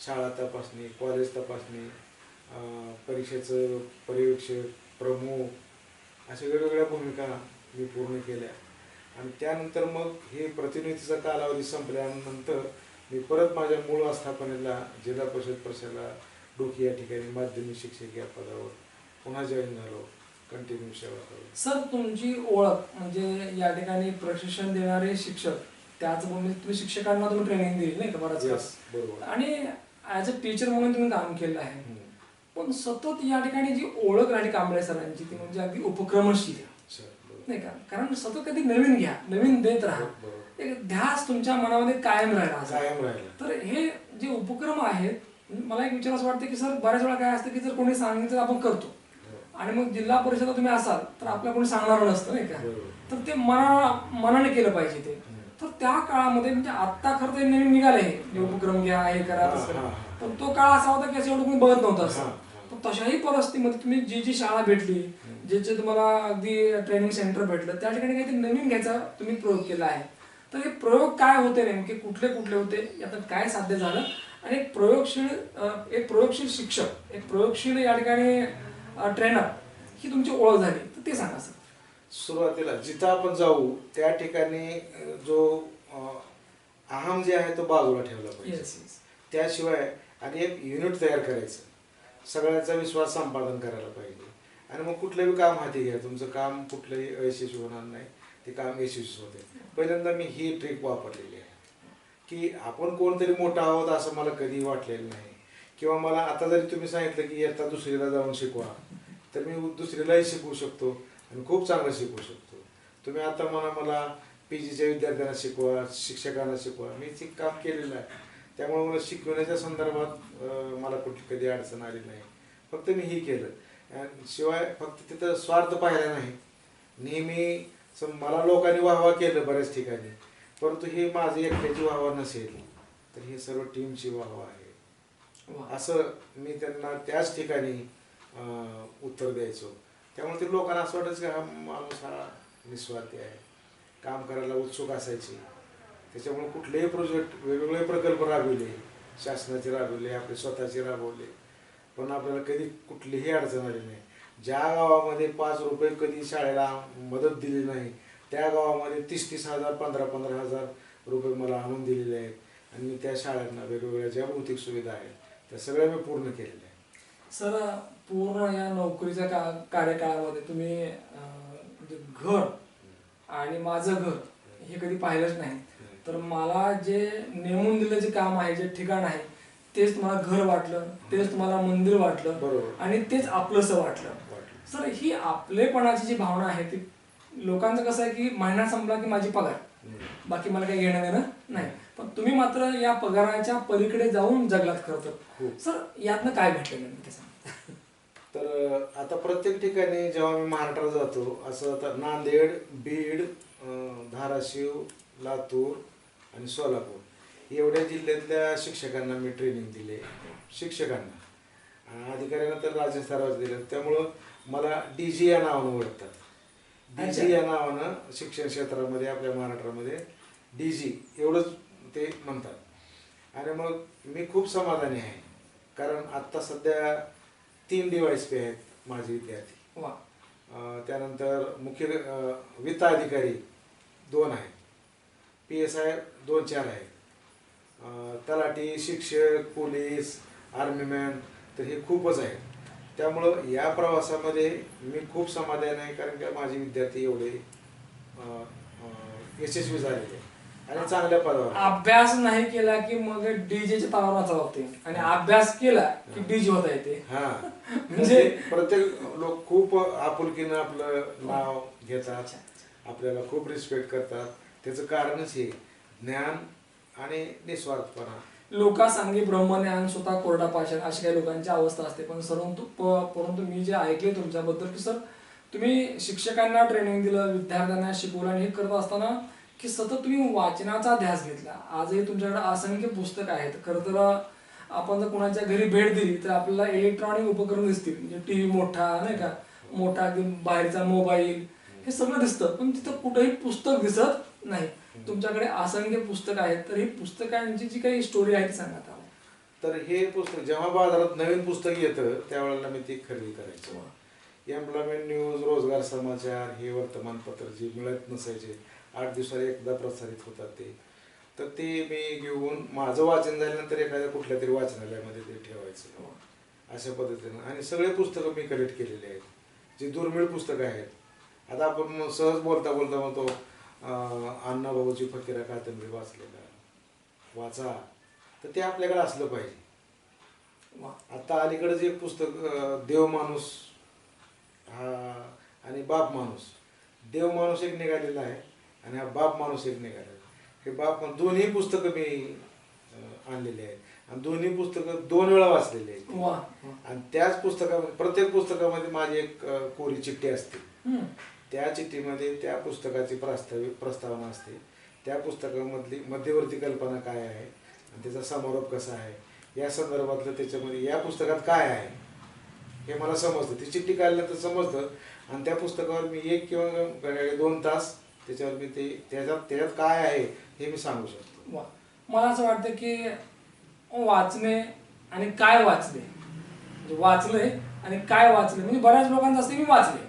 शाळा तपासणी, कॉलेज तपासणी, परीक्षेचं पर्यवेक्षक, प्रमुख अशा वेगवेगळ्या भूमिका मी पूर्ण केल्या. आणि त्यानंतर मग हे प्रतिनिधीचा कालावधी संपल्यानंतर मी परत माझ्या मूळ आस्थापनेला जिल्हा परिषद प्रशाला डोकी या ठिकाणी माध्यमिक शिक्षक या पदावर पुन्हा जॉईन झालो. कंटिन्यू सेवा करू. सर, तुमची ओळख म्हणजे या ठिकाणी प्रशिक्षण देणारे शिक्षक, त्याचबरोबर तुम्ही शिक्षकांना तुम्ही ट्रेनिंग दिली नाही का बराच काळ, बरोबर. आणि ॲज अ टीचर म्हणून तुम्ही काम केलं आहे. पण सतत या ठिकाणी जी ओळख राहिली कांबळे सरांची ती म्हणजे अगदी उपक्रमशील नाही का, कारण सतत कधी नवीन घ्या, नवीन देत राहा, एक ध्यास तुमच्या मनामध्ये कायम राहिला. तर हे जे उपक्रम आहेत मला एक विचार असं वाटतं की सर बऱ्याच वेळा काय असतं की जर कोणी सांगितलं आपण करतो आणि मग जिल्हा परिषद तुम्ही असाल तर आपल्या कोणी सांगणार नसतं नाही का, तर ते मनाने केलं पाहिजे ते. तर त्या काळामध्ये म्हणजे आत्ता खरं तर नवीन निघाले हे उपक्रम घ्या, हे करा, तसं, पण तो काळ असा होता की असं एवढं कोणी बघत नव्हतं असं. पण तशाही परिस्थितीमध्ये तुम्ही जी शाळा भेटली, जे तुम्हाला अगदी ट्रेनिंग सेंटर भेटलं, त्या ठिकाणी काहीतरी नवीन घ्यायचा तुम्ही प्रयोग केला आहे. तर हे प्रयोग काय होते नेमके, कुठले कुठले होते, यात काय साध्य झालं, आणि एक प्रयोगशील शिक्षक, एक प्रयोगशील या ठिकाणी ट्रेनर ही तुमची ओळख झाली, तर ते सांगा सर. सुरुवातीला जिथं आपण जाऊ त्या ठिकाणी जो अहम जे आहे तो बाजूला ठेवला पाहिजे. त्याशिवाय आणि एक युनिट तयार करायचं, सगळ्यांचा विश्वास संपादन करायला पाहिजे. आणि मग कुठलंही काम हाती घ्या, तुमचं काम कुठलंही अयशस्वी होणार नाही, ते काम यशस्वी होते. पहिल्यांदा मी ही ट्रिक वापरलेली आहे की आपण कोणतरी मोठा आहोत असं मला कधीही वाटलेलं नाही. किंवा मला आता जरी तुम्ही सांगितलं की आता दुसरीला जाऊन शिकवा, तर मी दुसरीलाही शिकवू शकतो आणि खूप चांगलं शिकवू शकतो. तुम्ही आता मला PGच्या विद्यार्थ्यांना शिकवा, शिक्षकांना शिकवा, मी ते काम केलेलं आहे. त्यामुळे मला शिकवण्याच्या संदर्भात मला कुठली कधी अडचण आली नाही. फक्त मी ही केलं. शिवाय फक्त तिथं स्वार्थ पाहिला नाही. नेहमी मला लोकांनी वाहवा केलं बऱ्याच ठिकाणी, परंतु हे माझी एकट्याची वाहवा नसेल, तर हे सर्व टीमची वाहवा आहे असं मी त्यांना त्याच ठिकाणी उत्तर द्यायचो. त्यामुळे ते लोकांना असं वाटायचं की हा माणूस हा निस्वार्थी आहे, काम करायला उत्सुक असायची. त्याच्यामुळे कुठलेही प्रोजेक्ट, वेगवेगळे प्रकल्प राबविले, शासनाचे राबविले, आपले स्वतःचे राबवले, पण आपल्याला कधी कुठलीही अडचण आली नाही. ज्या गावामध्ये 5 रुपये कधी शाळेला मदत दिली नाही, त्या गावामध्ये 30-30 हजार, 15-15 हजार रुपये मला आणून दिलेले आहेत. आणि मी त्या शाळांना वेगवेगळ्या ज्या भौतिक सुविधा आहेत त्या सगळ्या मी पूर्ण केलेल्या आहेत. सर, पूर्ण या नोकरीच्या कार्यकाळामध्ये तुम्ही म्हणजे घर आणि माझं घर हे कधी पाहिलंच नाही. तर मला जे नेमून दिलं जे काम आहे, जे ठिकाण आहे, तेच तुम्हाला घर वाटलं, तेच तुम्हाला मंदिर वाटलं, आणि तेच आपलंसं वाटलं. सर, ही आपलेपणाची जी भावना आहे ती लोकांचं कसं आहे की महिना संपला की माझी पगार, बाकी मला काही घेणं देणं नाही. पण तुम्ही मात्र या पगाराच्या पलीकडे जाऊन जगलात खरं तर. सर यातनं काय भेटलं नेमकं सांगा. तर आता प्रत्येक ठिकाणी जेव्हा मी महाराष्ट्रात जातो, असं आता नांदेड, बीड, धाराशिव, लातूर आणि सोलापूर एवढ्या जिल्ह्यातल्या शिक्षकांना मी ट्रेनिंग दिले. शिक्षकांना, अधिकाऱ्यांना तर राज्यस्तरावर दिलं. त्यामुळं मला DG या नावानं ओळखतात. DG या नावानं शिक्षण क्षेत्रामध्ये आपल्या महाराष्ट्रामध्ये DG एवढंच ते म्हणतात. आणि मग मी खूप समाधानी आहे, कारण आत्ता सध्या 3 DYSP आहेत माझे विद्यार्थी. वा. त्यानंतर मुख्य वित्त अधिकारी 2 आहेत, PSI 2-4 आहेत, तलाठी, शिक्षक, पोलीस, आर्मीमॅन, तर हे खूपच आहेत. त्यामुळं या प्रवासामध्ये मी खूप समाधान आहे, कारण की माझे विद्यार्थी एवढे यशस्वी झालेले आणि चांगल्या पदावर. अभ्यास नाही केला की मग डीजेच्या तालावर वाचावं लागते, आणि अभ्यास केला की डीजे होता येते. हा, म्हणजे प्रत्येक लोक खूप आपुलकीनं आपलं नाव घेतात, आपल्याला खूप रिस्पेक्ट करतात. त्याचं कारणच हे ज्ञान आणि निस्वार्थपणा. लोका सांगे ब्रह्मज्ञान स्वतः कोरडा पाषाण, अशी काही लोकांची अवस्था असते. पण परंतु मी जे ऐकले तुमच्याबद्दल की सर तुम्ही शिक्षकांना ट्रेनिंग दिलं, विद्यार्थ्यांना शिकवलं, आणि हे करत असताना की सतत तुम्ही वाचनाचा ध्यास घेतला. आजही तुमच्याकडे असंख्य पुस्तकं आहेत. खरं तर आपण जर कोणाच्या घरी भेट दिली तर आपल्याला इलेक्ट्रॉनिक उपकरण दिसतील, म्हणजे TV मोठा नाही का, मोठा अगदी बाहेरचा मोबाईल, हे सगळं दिसतं, पण तिथं कुठेही पुस्तक दिसत नाही. तुमच्याकडे असंख्य पुस्तकं आहेत. तर ही पुस्तकांची जी काही स्टोरी आहे ती सांगा आता. तर हे पुस्तक जेव्हा बाजारात नवीन पुस्तक येतं त्यावेळेला मी ती खरेदी करायचो. एम्प्लॉयमेंट न्यूज, रोजगार समाचार हे वर्तमानपत्र जे मिळत नसायचे, 8 दिवसाला एकदा प्रसारित होतात ते, तर ते मी घेऊन माझं वाचन झाल्यानंतर एखाद्या कुठल्या तरी वाचनालयामध्ये ते ठेवायचं, अशा पद्धतीनं. आणि सगळे पुस्तकं मी कलेक्ट केलेले आहेत, जे दुर्मिळ पुस्तकं आहेत. आता आपण सहज बोलता बोलता म्हणतो अण्णाभाऊची फकीरा कादंबरी वाचा, तर ते आपल्याकडे असलं पाहिजे. आता अलीकडे जे पुस्तक देव माणूस हा आणि बाप माणूस, देव माणूस एक निघालेला आहे आणि हा बाप माणूस एक निघालेला आहे. हे दोन्ही पुस्तकं मी आणलेली आहेत, आणि दोन्ही पुस्तकं 2 वेळा वाचलेली आहेत. आणि त्याच पुस्तकामध्ये, प्रत्येक पुस्तकामध्ये माझी एक कोरी चिठ्ठी असते. त्या चिठ्ठीमध्ये त्या पुस्तकाची प्रस्तावना असते, त्या पुस्तकामधली मध्यवर्ती कल्पना काय आहे आणि त्याचा समारोप कसा आहे, या संदर्भातलं त्याच्यामध्ये या पुस्तकात काय आहे हे मला समजतं. ती चिठ्ठी काढल्यानंतर समजतं, आणि त्या पुस्तकावर मी 1 किंवा 2 तास त्याच्यावर मी ते त्याच्यात काय आहे हे मी सांगू शकतो. मला असं वाटतं की वाचणे आणि काय वाचले, म्हणजे वाचलंय आणि काय वाचले, म्हणजे बऱ्याच लोकांचं असते मी वाचले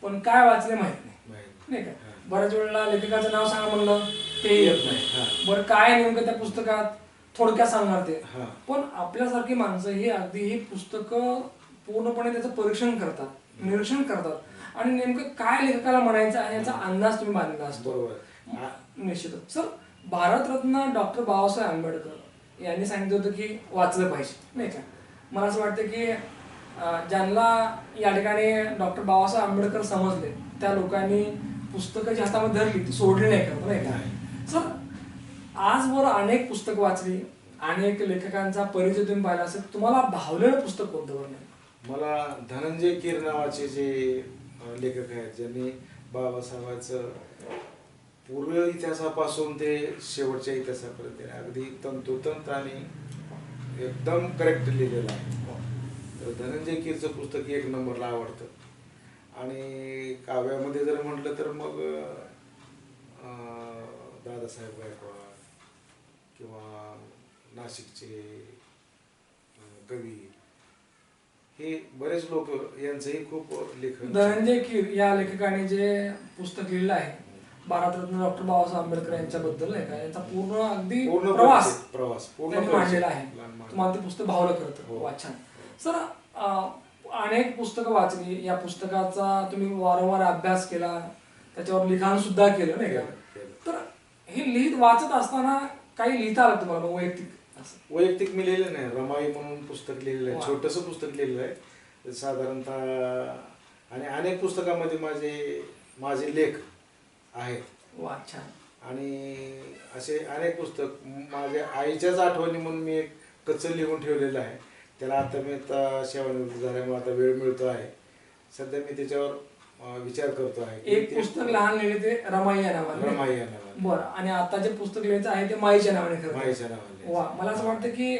पण काय वाचले माहित नाही का. बऱ्याच वेळेला लेखकाचं नाव सांगा म्हणलं ते येत नाही, बरं काय नेमकं त्या पुस्तकात थोडक्यात सांगणार ते. पण आपल्यासारखी माणसं ही अगदी ही पुस्तकं पूर्णपणे त्याचं परीक्षण करतात, निरीक्षण करतात, आणि नेमकं काय लेखकाला म्हणायचं आहे याचा अंदाज तुम्ही बांधला असतो. निश्चितच. सर, भारतरत्न डॉक्टर बाबासाहेब आंबेडकर यांनी सांगितलं होतं की वाचलं पाहिजे नाही का. मला असं वाटतं की ज्यांना या ठिकाणी डॉक्टर बाबासाहेब आंबेडकर समजले त्या लोकांनी पुस्तकं जी हातामध्ये धरली ती सोडली नाही करत नाही का. सर, आजवर अनेक पुस्तकं वाचली, अनेक लेखकांचा परिचय तुम्ही पाहिला असेल, तुम्हाला भावलेलं पुस्तक कोणतं बरं? मला धनंजय कीर नावाचे जे लेखक आहेत, ज्यांनी बाबासाहेबांचं पूर्व इतिहासापासून ते शेवटच्या इतिहासापर्यंत अगदी तंतोतंत आणि एकदम करेक्ट लिहिलेलं आहे. तर धनंजय कीरचं पुस्तक 1 नंबरला आवडतं. आणि काव्यामध्ये जर म्हटलं तर मग दादासाहेब गायकवाड किंवा नाशिकचे कवी, हे बरेच लोक यांचंही खूप लेखन. धनंजय कीर या लेखकाने जे पुस्तक लिहिलं आहे भारतरत्न डॉक्टर बाबासाहेब आंबेडकर यांच्याबद्दल नाही का, यांचा पूर्ण अगदी प्रवास त्यांनी मांडलेला आहे. तुम्हाला ते पुस्तक भावलं करतं. वाचन. सर, अनेक पुस्तकं वाचली, या पुस्तकाचा तुम्ही वारंवार अभ्यास केला, त्याच्यावर लिखाण सुद्धा केलं नाही का. तर हे वाचत असताना काही लिहिता आलं तुम्हाला वैयक्तिक? वैयक्तिक मी लिहिलं नाही. रमाई म्हणून पुस्तक लिहिलेलं आहे, छोटंसं पुस्तक लिहिलेलं आहे साधारणतः. आणि अनेक पुस्तकामध्ये माझे लेख आहेत. वा छान. आणि असे अनेक पुस्तक माझ्या आईच्याच आठवणी म्हणून मी एक कच्चं लिहून ठेवलेलं आहे. त्याला आता मी सेवानिवृत्त झाल्यामुळे आता वेळ मिळतो आहे. सध्या मी त्याच्यावर विचार करतो आहे की एक पुस्तक लहान लिहिले ते रमाई या नावाने. रमाई या नावाने. बरं. आणि आता जे पुस्तक लिहायचं आहे ते माईच्या नावाने खरं. माईच्या नावाने. वा. मला असं वाटतं की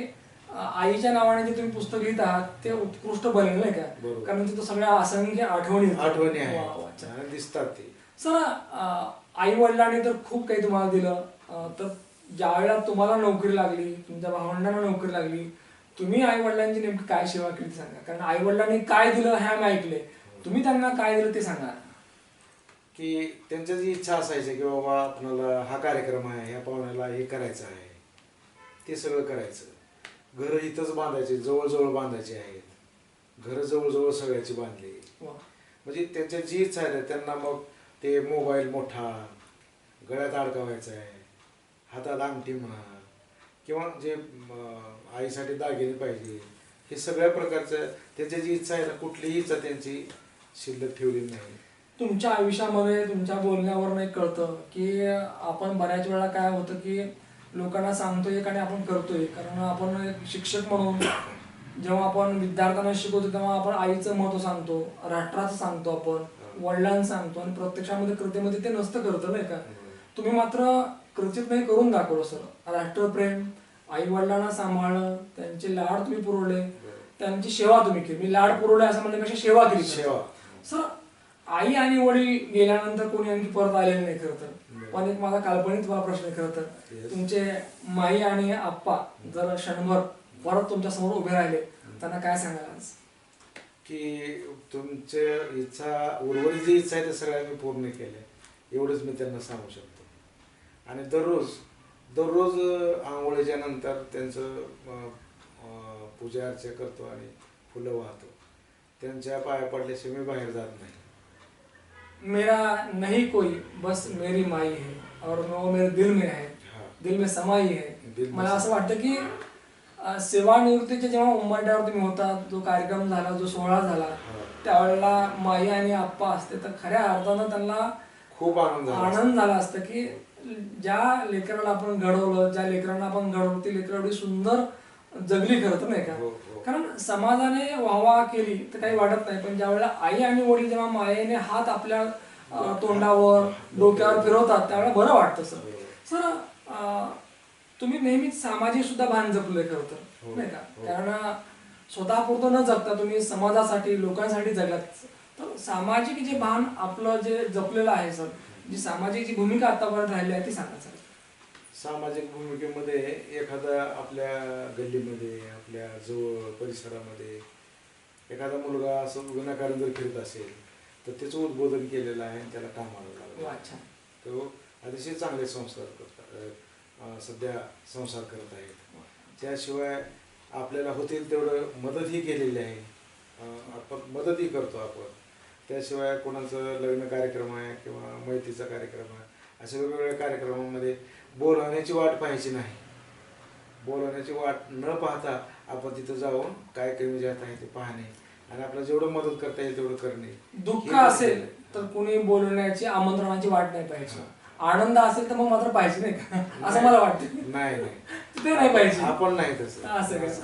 आईच्या नावाने जे तुम्ही पुस्तक लिहित आहात ते उत्कृष्ट बनेल नाही का. बरोबर. कारण तिथं सगळ्या असंख्य आठवणी आठवणी वा, वा, छान. आहेत आणि दिसतात ते. सर, आई वडिलांनी तर खूप काही तुम्हाला दिलं, तर ज्या वेळेला तुम्हाला नोकरी लागली, तुमच्या भावंडांना नोकरी लागली, तुम्ही आई वडिलांची नेमकी काय सेवा केली ते सांगा. कारण आई वडिलांनी काय दिलं हे आम्ही ऐकले, तुम्ही त्यांना काय दिलं ते सांगा. की त्यांच्या जी इच्छा असायची की बाबा आपल्याला हा कार्यक्रम आहे, ह्या पाहुण्याला हे करायचं आहे, ते सगळं करायचं. घरं इथंच बांधायचे, जवळजवळ बांधायचे आहेत. घरं जवळजवळ सगळ्याची बांधली. वा. म्हणजे त्यांच्या जी इच्छा आहे त्यांना मग ते मोबाईल मोठा गळ्यात अडकवायचा आहे, हातात अंगठी म्हणा, किंवा जे आईसाठी दागिने पाहिजे, हे सगळ्या प्रकारचं त्यांची जी इच्छा आहे ना, कुठलीही इच्छा त्यांची शिल्लक ठेवली नाही. तुमच्या आयुष्यामध्ये तुमच्या बोलण्यावरून एक कळतं की आपण बऱ्याच वेळा काय होतं की लोकांना सांगतो एक आणि आपण करतोय. कारण आपण एक शिक्षक म्हणून जेव्हा आपण विद्यार्थ्यांना शिकवतो तेव्हा आपण आईचं महत्व सांगतो, राष्ट्राचं सांगतो, आपण वडिलांना सांगतो, आणि प्रत्यक्षामध्ये कृतीमध्ये ते नसतं करतं नाही का. तुम्ही मात्र कृतीत नाही करून दाखवलं सर. राष्ट्रप्रेम, आई वडिलांना सांभाळणं, त्यांचे लाड तुम्ही पुरवले, त्यांची सेवा तुम्ही केली. मी लाड पुरवले असं म्हणण्यापेक्षा सेवा केली. सेवा. सर, आई आणि वडील गेल्यानंतर कोणी आणखी परत आलेले नाही खरं तर. पण एक माझा काल्पनिक तुम्हाला प्रश्न खरं तर, तुमचे माई आणि आप्पा जर क्षणभर परत तुमच्या समोर उभे राहिले, त्यांना काय सांगाल आज? की तुमच्या इच्छा, उर्वरित जी इच्छा आहे ते सगळ्या मी पूर्ण केल्या, एवढंच मी त्यांना सांगू शकतो. आणि दररोज आंघोळीच्या नंतर त्यांचं पूजा अर्चा करतो आणि फुलं वाहतो. त्यांच्या पाया पडल्याशिवाय मी बाहेर जात नाही. मेरा नहीं कोई, बस मेरी माई है और वो मेरे दिल में है, दिल में समाई है. मला असं वाटतं की सेवानिवृत्तीच्या जेव्हा उंबरठ्यावर तुम्ही होता, जो कार्यक्रम झाला, जो सोहळा झाला, त्यावेळेला माई आणि आप्पा असते तर खऱ्या अर्थानं त्यांना खूप आनंद झाला असतं की ज्या लेकराला आपण घडवलं, ज्या लेकरांना आपण घडवलं, ती लेकरं एवढी सुंदर जगली खरं तर नाही का. कारण समाजाने वाहवा केली तर काही वाटत नाही, पण ज्या वेळेला आई आणि वडील जेव्हा मायेने हात आपल्या तोंडावर, डोक्यावर फिरवतात त्यावेळेला बरं वाटतं सर. सर, तुम्ही नेहमीच सामाजिक सुद्धा भान जपलंय खरं तर नाही का. कारण स्वतःपुरतं न जगता तुम्ही समाजासाठी, लोकांसाठी जगलात. तर सामाजिक जे भान आपलं जे जपलेलं आहे सर, जी सामाजिक जी भूमिका आतापर्यंत राहिली आहे ती सांगा सर. सामाजिक भूमिकेमध्ये एखादा आपल्या गल्लीमध्ये, आपल्या जवळ परिसरामध्ये एखादा मुलगा असं विनाकारण जर फिरत असेल तर त्याचं उद्बोधन केलेलं आहे आणि त्याला कामाला लागलं. अच्छा. तो अतिशय चांगले संस्कार करतात, सध्या संसार करत आहेत. त्याशिवाय आपल्याला होतील तेवढं मदतही केलेली आहे, आपण मदतही करतो आपण. त्याशिवाय कोणाचं लग्न कार्यक्रम आहे किंवा मैत्रीचा कार्यक्रम आहे, अशा वेगवेगळ्या कार्यक्रमामध्ये बोलवण्याची वाट पाहायची नाही. बोलवण्याची वाट न पाहता आपण तिथं जाऊन काय कमी जात आहे ते पाहणे आणि आपल्याला जेवढं मदत करता येईल तेवढं करणे. दुःख असेल तर कोणी बोलवण्याची, आमंत्रणाची वाट नाही पाहिजे. आनंद असेल तर मग मात्र पाहिजे नाही का, असं मला वाटतं. नाही ते नाही पाहिजे. आपण नाही तसं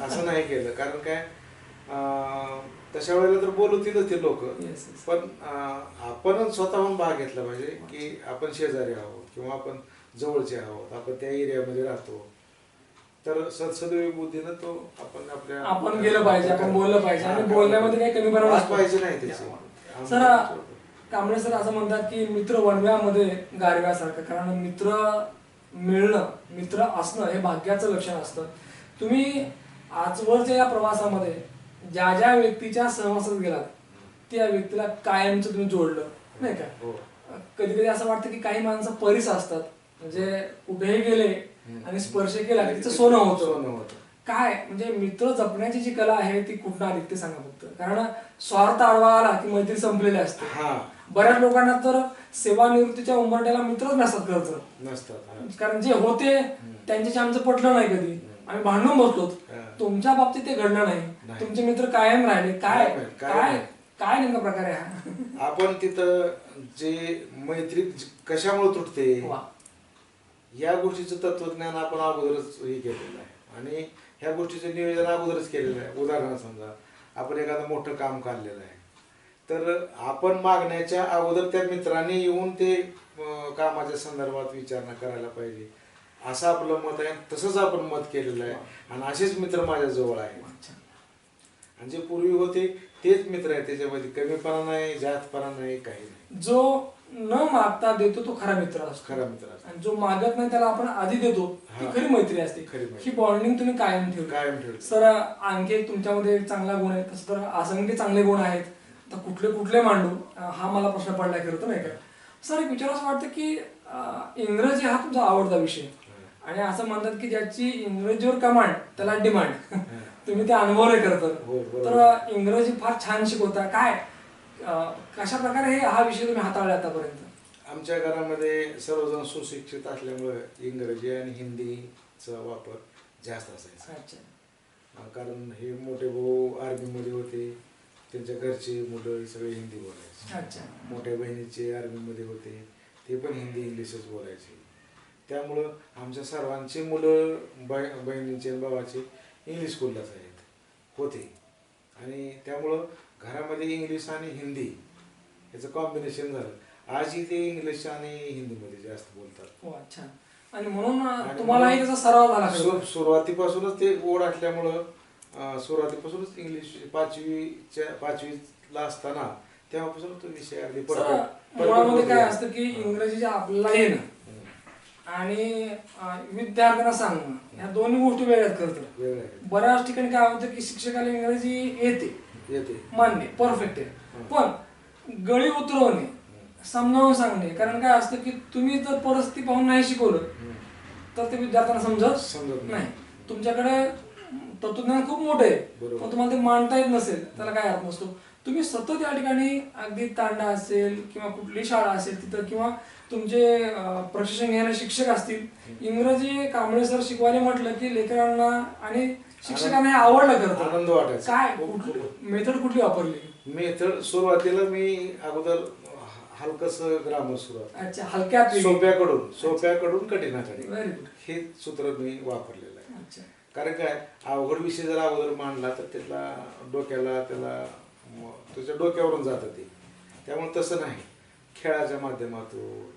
असं नाही केलं. कारण काय, तशा वेळेला तर बोलवतीलच ते लोक, पण आपण स्वतःहून भाग घेतला पाहिजे की आपण शेजारी आहोत किंवा आपण जवळचे आहोत, आपण त्या एरियामध्ये राहतो. तर सदसद्विवेक बुद्धीनं तो आपण गेलं पाहिजे, आपण बोललं पाहिजे आणि बोलण्यामध्ये काही कमी पाहिजे नाही त्याची. सर, कांबळे सर असं म्हणतात की मित्र वणव्यामध्ये गारव्यासारखं. कारण मित्र मिळणं, मित्र असणं हे भाग्याचं लक्षण असतं. तुम्ही आजवरच्या या प्रवासामध्ये ज्या ज्या व्यक्तीच्या सहवासात गेलात त्या व्यक्तीला कायमचं तुम्ही जोडलं नाही का. कधी कधी असं वाटतं की काही माणसं परीस असतात, म्हणजे कुठेही गेले आणि स्पर्श केला की तिचं सोनं होतं. काय म्हणजे मित्र जपण्याची जी कला आहे ती कुठं आली ते सांगा फक्त. कारण स्वार्थ आडवा आला की मैत्री संपलेली असते. बऱ्याच लोकांना तर सेवानिवृत्तीच्या उंबरठ्याला मित्रच नसतात. कारण जे होते त्यांच्याशी आमचं पटलं नाही, कधी आम्ही भांडून बसलो. तुमच्या बाबतीत ते घडलं नाही, तुमचे मित्र कायम राहिले. काय काय काय नेमका प्रकार आहे हा? आपण तिथं जे मैत्री कशामुळे तुटते वा. या गोष्टीचं तत्वज्ञान आपण अगोदरच हे केलेलं आहे आणि ह्या गोष्टीचं नियोजन अगोदरच केलेलं आहे. उदाहरण समजा आपण एखादं मोठं काम काढलेलं आहे, तर आपण मागण्याच्या अगोदर त्या मित्रांनी येऊन ते कामाच्या संदर्भात विचारणा करायला पाहिजे असं आपलं मत आहे. तसंच आपण मत केलेलं आहे आणि असेच मित्र माझ्याजवळ आहेत. अच्छा. आणि जे पूर्वी होते तेच मित्र आहेत. त्याच्यामध्ये कमीपणा नाही, जास्तपणा नाही, काही नाही. जो न मागता देतो तो खरा मित्र असतो. खरा मित्र असतो. आणि जो मागत नाही त्याला आपण आधी देतो ती हा. खरी मैत्री असते. खरी मैत्री. ही बॉन्डिंग तुम्ही कायम ठेवली. कायम ठेवली. सर आणखी एक तुमच्यामध्ये एक चांगला गुण आहे, तसं तर असंख्य चांगले गुण आहेत. तर कुठले कुठले मांडू हा मला प्रश्न पडलाय खरं तर, नाही का. सर एक विचार असं वाटतं की इंग्रजी हा तुमचा आवडता विषय आणि असं म्हणतात की ज्याची इंग्रजीवर कमांड त्याला डिमांड. तुम्ही ते अनुभवले खरं तर. हो, बरोबर. तर इंग्रजी फार छान शिकवता. काय कशा प्रकारे हा विषय तुम्ही हाताळला आतापर्यंत? आमच्या घरामध्ये सर्वजण सुशिक्षित असल्यामुळे इंग्रजी आणि हिंदीचा वापर जास्त असायचा. अच्छा. कारण हे मोठे भाऊ आर्मीमध्ये होते, त्यांच्या घरचे मुलं सगळे हिंदी बोलायचे. अच्छा. मोठ्या बहिणीचे आर्मीमध्ये होते, ते पण हिंदी इंग्लिशच बोलायचे. त्यामुळं आमच्या सर्वांचे मुलं बहिणीचे आणि भावाचे इंग्लिश स्कूललाच होते आणि त्यामुळं घरामध्ये इंग्लिश आणि हिंदी याचं कॉम्बिनेशन झालं. आजही ते इंग्लिश आणि हिंदीमध्ये जास्त बोलतात. हो. अच्छा. आणि म्हणून तुम्हालाही त्याचा सराव झाला खरं तर. सुरुवातीपासूनच ते ओढ असल्यामुळं सुरुवातीपासूनच इंग्लिश पाचवीला असताना तेव्हापासून तो विषय अगदी सर, मुळामध्ये काय असतं की इंग्रजी आपल्याला येणं आणि विद्यार्थ्यांना सांगणं ह्या दोन्ही गोष्टी वेगळ्यात करतात. वेगळं बऱ्याच ठिकाणी काय होतं की शिक्षकाला इंग्रजी येते, मान्य, परफेक्ट आहे, पण गळी उतरवणे, समजावून सांगणे. कारण काय असतं की तुम्ही जर परिस्थिती पाहून नाही शिकवलं तर ते विद्यार्थ्यांना समजत नाही. तुमच्याकडे तत्वज्ञान खूप मोठं आहे, पण तुम्हाला ते मांडता येत नसेल त्याला काय अर्थ नसतो. तुम्ही सतत या ठिकाणी अगदी तांडा असेल किंवा कुठली शाळा असेल तिथं किंवा तुमचे प्रशिक्षण घेणारे शिक्षक असतील, इंग्रजी कांबळे सर शिकवायला म्हटलं की लेकरांना आणि शिक्षकांना हे आवडलं करतं. आनंद वाटायचा. काय मेथड कुठली वापरली? मेथड सुरुवातीला मी अगोदर हलकस ग्रामर सुरुवात. अच्छा. हलक्यात सोप्याकडून कठीणाकडे व्हेरी गुड. हे सूत्र मी वापरलेलं आहे. अच्छा. कारण काय अवघड विषय जर अगोदर मांडला तर त्याला त्याच्या डोक्यावरून जातं ते. त्यामुळे तसं नाही, खेळाच्या माध्यमातून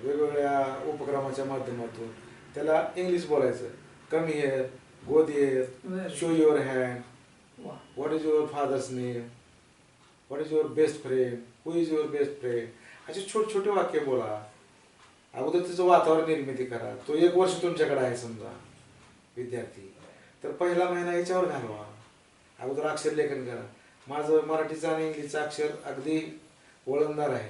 वेगवेगळ्या उपक्रमाच्या माध्यमातून त्याला इंग्लिश बोलायचं. Come here, go there, show your hand, what is your father's name, what is your best friend, who is your best friend, असे छोटे छोटे वाक्य बोला. अगोदर त्याचं वातावरण निर्मिती करा. तो 1 वर्ष तुमच्याकडे आहे समजा विद्यार्थी, तर पहिला महिना याच्यावर घालवा. अगोदर अक्षर लेखन करा. माझं मराठीचं आणि इंग्लिशचं अक्षर अगदी वळणदार आहे.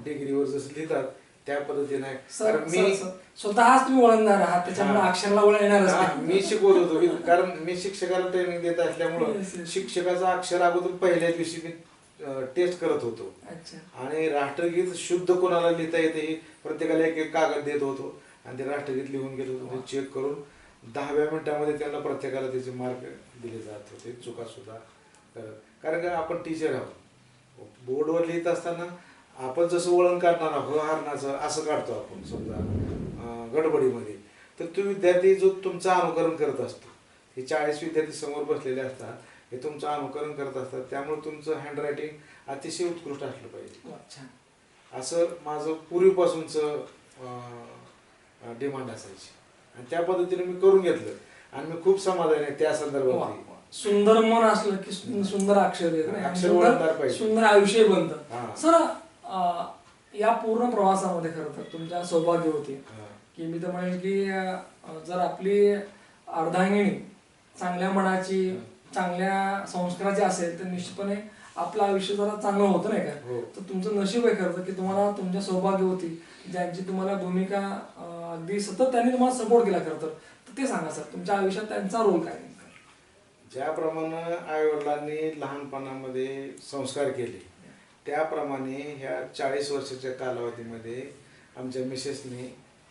डिग्रीवर जसं लिहितात त्या पद्धतीने आहे. कारण मी स्वतःच तुम्ही वळणदार आहात, त्याच्यामुळे अक्षराला वळण येणार. मी शिकवत होतो, कारण मी शिक्षकाला ट्रेनिंग देत असल्यामुळं शिक्षकाचं अक्षर अगोदर पहिल्या दिवशी मी टेस्ट करत होतो. आणि राष्ट्रगीत शुद्ध कोणाला लिहिता येते हे प्रत्येकाला एक एक कागद देत होतो आणि ते राष्ट्रगीत लिहून घेत होतो. ते चेक करून 10व्या मिनिटामध्ये त्यांना प्रत्येकाला त्याचे मार्क दिले जात होते, चुका सुद्धा करत. कारण का आपण टीचर आहोत. बोर्डवर लिहित असताना आपण जसं वळण काढणार आहोत हरणाचं असं काढतो आपण समजा गडबडीमध्ये, तर तो विद्यार्थी जो तुमचं अनुकरण करत असतो, हे 40 विद्यार्थी समोर बसलेले असतात, हे तुमचं अनुकरण करत असतात. त्यामुळे तुमचं हँडरायटिंग अतिशय उत्कृष्ट असलं पाहिजे असं माझं पूर्वीपासूनचं डिमांड असायची आणि त्या पद्धतीने मी करून घेतलं आणि मी खूप समाधान आहे त्या संदर्भात. सुंदर मन असलं की सुंदर अक्षर येत, सुंदर आयुष्य बनतं. सर, या पूर्ण प्रवासामध्ये खरं तर तुमच्या सौभाग्य होते की मी तर म्हणेल की जर आपली अर्धांगिनी चांगल्या मनाची, चांगल्या संस्काराची असेल तर निश्चितपणे आपलं आयुष्य जरा चांगलं होतं, नाही का. तर तुमचं नशीब आहे खरं तर की तुम्हाला तुमच्या सौभाग्य होती ज्यांची तुम्हाला भूमिका अगदी सतत त्यांनी तुम्हाला सपोर्ट केला खरं तर. ते सांगा सर, तुमच्या आयुष्यात त्यांचा रोल काय? ज्याप्रमाणे आईवडिलांनी लहानपणामध्ये संस्कार केले त्याप्रमाणे ह्या 40 वर्षाच्या कालावधीमध्ये आमच्या मिसेसने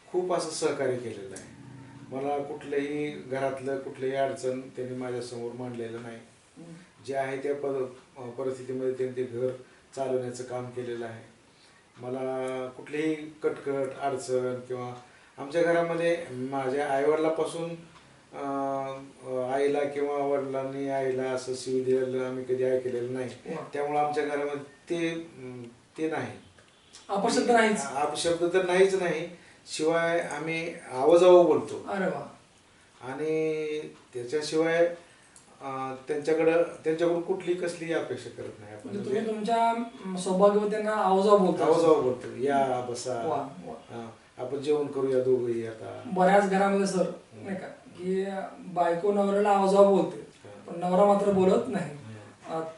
खूप असं सहकार्य केलेलं आहे. मला कुठल्याही घरातलं कुठलीही अडचण त्यांनी माझ्यासमोर मांडलेलं नाही. जे आहे त्या परिस्थितीमध्ये त्यांनी ते घर चालवण्याचं काम केलेलं आहे. मला कुठलीही कटकट अडचण किंवा आमच्या घरामध्ये माझ्या आईवडिलापासून आईला किंवा वडिलांनी आईला असं शिव दिलेलं आम्ही कधी ऐकलेलं नाही. त्यामुळं आमच्या घरामध्ये ते नाही, अपशब्द नाहीच. अपशब्द तर नाहीच नाही. शिवाय आम्ही आवाजावं बोलतो. अरे वा. आणि त्याच्याशिवाय त्यांच्याकडून कुठली कसली अपेक्षा करत नाही आपण. म्हणजे तुम्ही तुमच्या सौभाग्यवतींना आवाजावं बोलतो, या बसा, आपण जेवण करूया दोघंही. आता बऱ्याच घरामध्ये सर नाही का की बायको नवऱ्याला आवाजावं बोलते, पण नवरा मात्र बोलत नाही.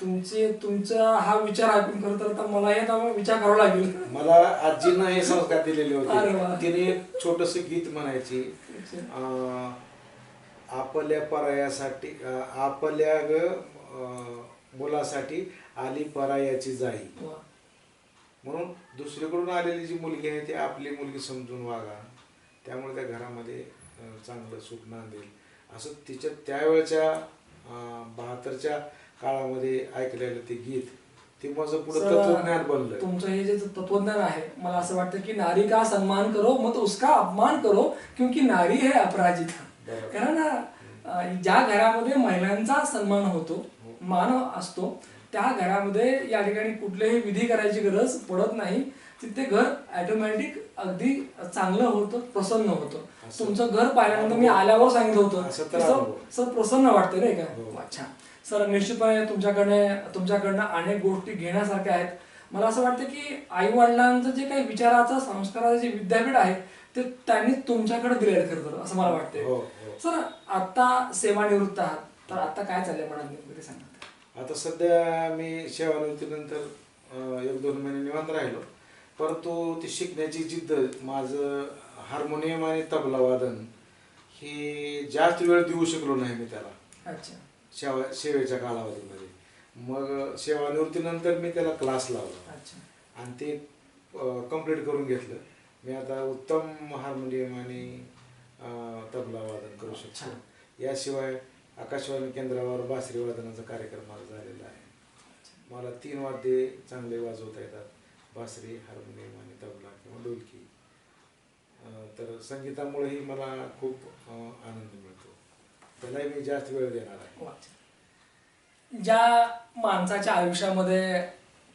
तुमचा हा विचार ऐकून खरं तर आता मला हे विचार करावा लागेल. मला आजीनं हे संस्कार दिलेले होते. तिने एक छोटस गीत म्हणायची, आपल्या परायासाठी, आपल्या मुलासाठी आली परायाची जाई. म्हणून दुसरीकडून आलेली जी मुलगी आहे ती आपली मुलगी समजून वागा, त्यामुळे त्या घरामध्ये चांगलं सुख नांदेल असं तिच्या त्यावेळेच्या 72च्या काळामध्ये ऐकलेलं ते गीत, ते माझं पुढे तत्वज्ञान बनलं. तुमचं हे जे तत्वज्ञान आहे, मला असं वाटतं की नारी का सन्मान करो मत उसका अपमान करो क्योंकि नारी है अपराजिता. कारण ज्या घरामध्ये महिलांचा सन्मान होतो, मान असतो, त्या घरामध्ये या ठिकाणी कुठलेही विधी करायची गरज पडत नाही. तिथे घर ऑटोमॅटिक अगदी चांगलं होतं, प्रसन्न होतं. तुमचं घर पाहिल्यानंतर मी आल्यावर सांगितलं होतं सर प्रसन्न वाटतं नाही का. अच्छा सर, निश्चितपणे तुमच्याकडनं अनेक गोष्टी घेण्यासारख्या आहेत. मला असं वाटतं की आई वडिलांचं जे काही विचाराचं संस्काराचं जे विद्यापीठ आहे ते त्यांनी तुमच्याकडे दिलेलं खरं तर असं मला वाटतंय. सर, आता सेवानिवृत्त आहात, तर आता काय चाललंय मनात सांगा. आता सध्या मी सेवानिवृत्तीनंतर 1-2 महिने निवांत राहिलो, परंतु ती शिकण्याची जिद्द, माझं हार्मोनियम आणि तबला वादन हे जास्त वेळ देऊ शकलो नाही मी त्याला. अच्छा. सेवेच्या कालावधीमध्ये. मग सेवानिवृत्तीनंतर मी त्याला क्लास लावला. अच्छा. आणि ते कम्प्लीट करून घेतलं. मी आता उत्तम हार्मोनियम आणि तबला वादन करू शकतो. याशिवाय आकाशवाणी केंद्रावर बासरी वादनाचा कार्यक्रम माझा झालेला आहे. मला 3 वाद्ये चांगले वाजवता येतात, बासरी, हार्मोनियम आणि तबला किंवा ढोलकी. तर संगीतामुळेही मला खूप आनंद मिळतो, त्यालाही मी जास्त वेळ देणार आहे. ज्या माणसाच्या आयुष्यामध्ये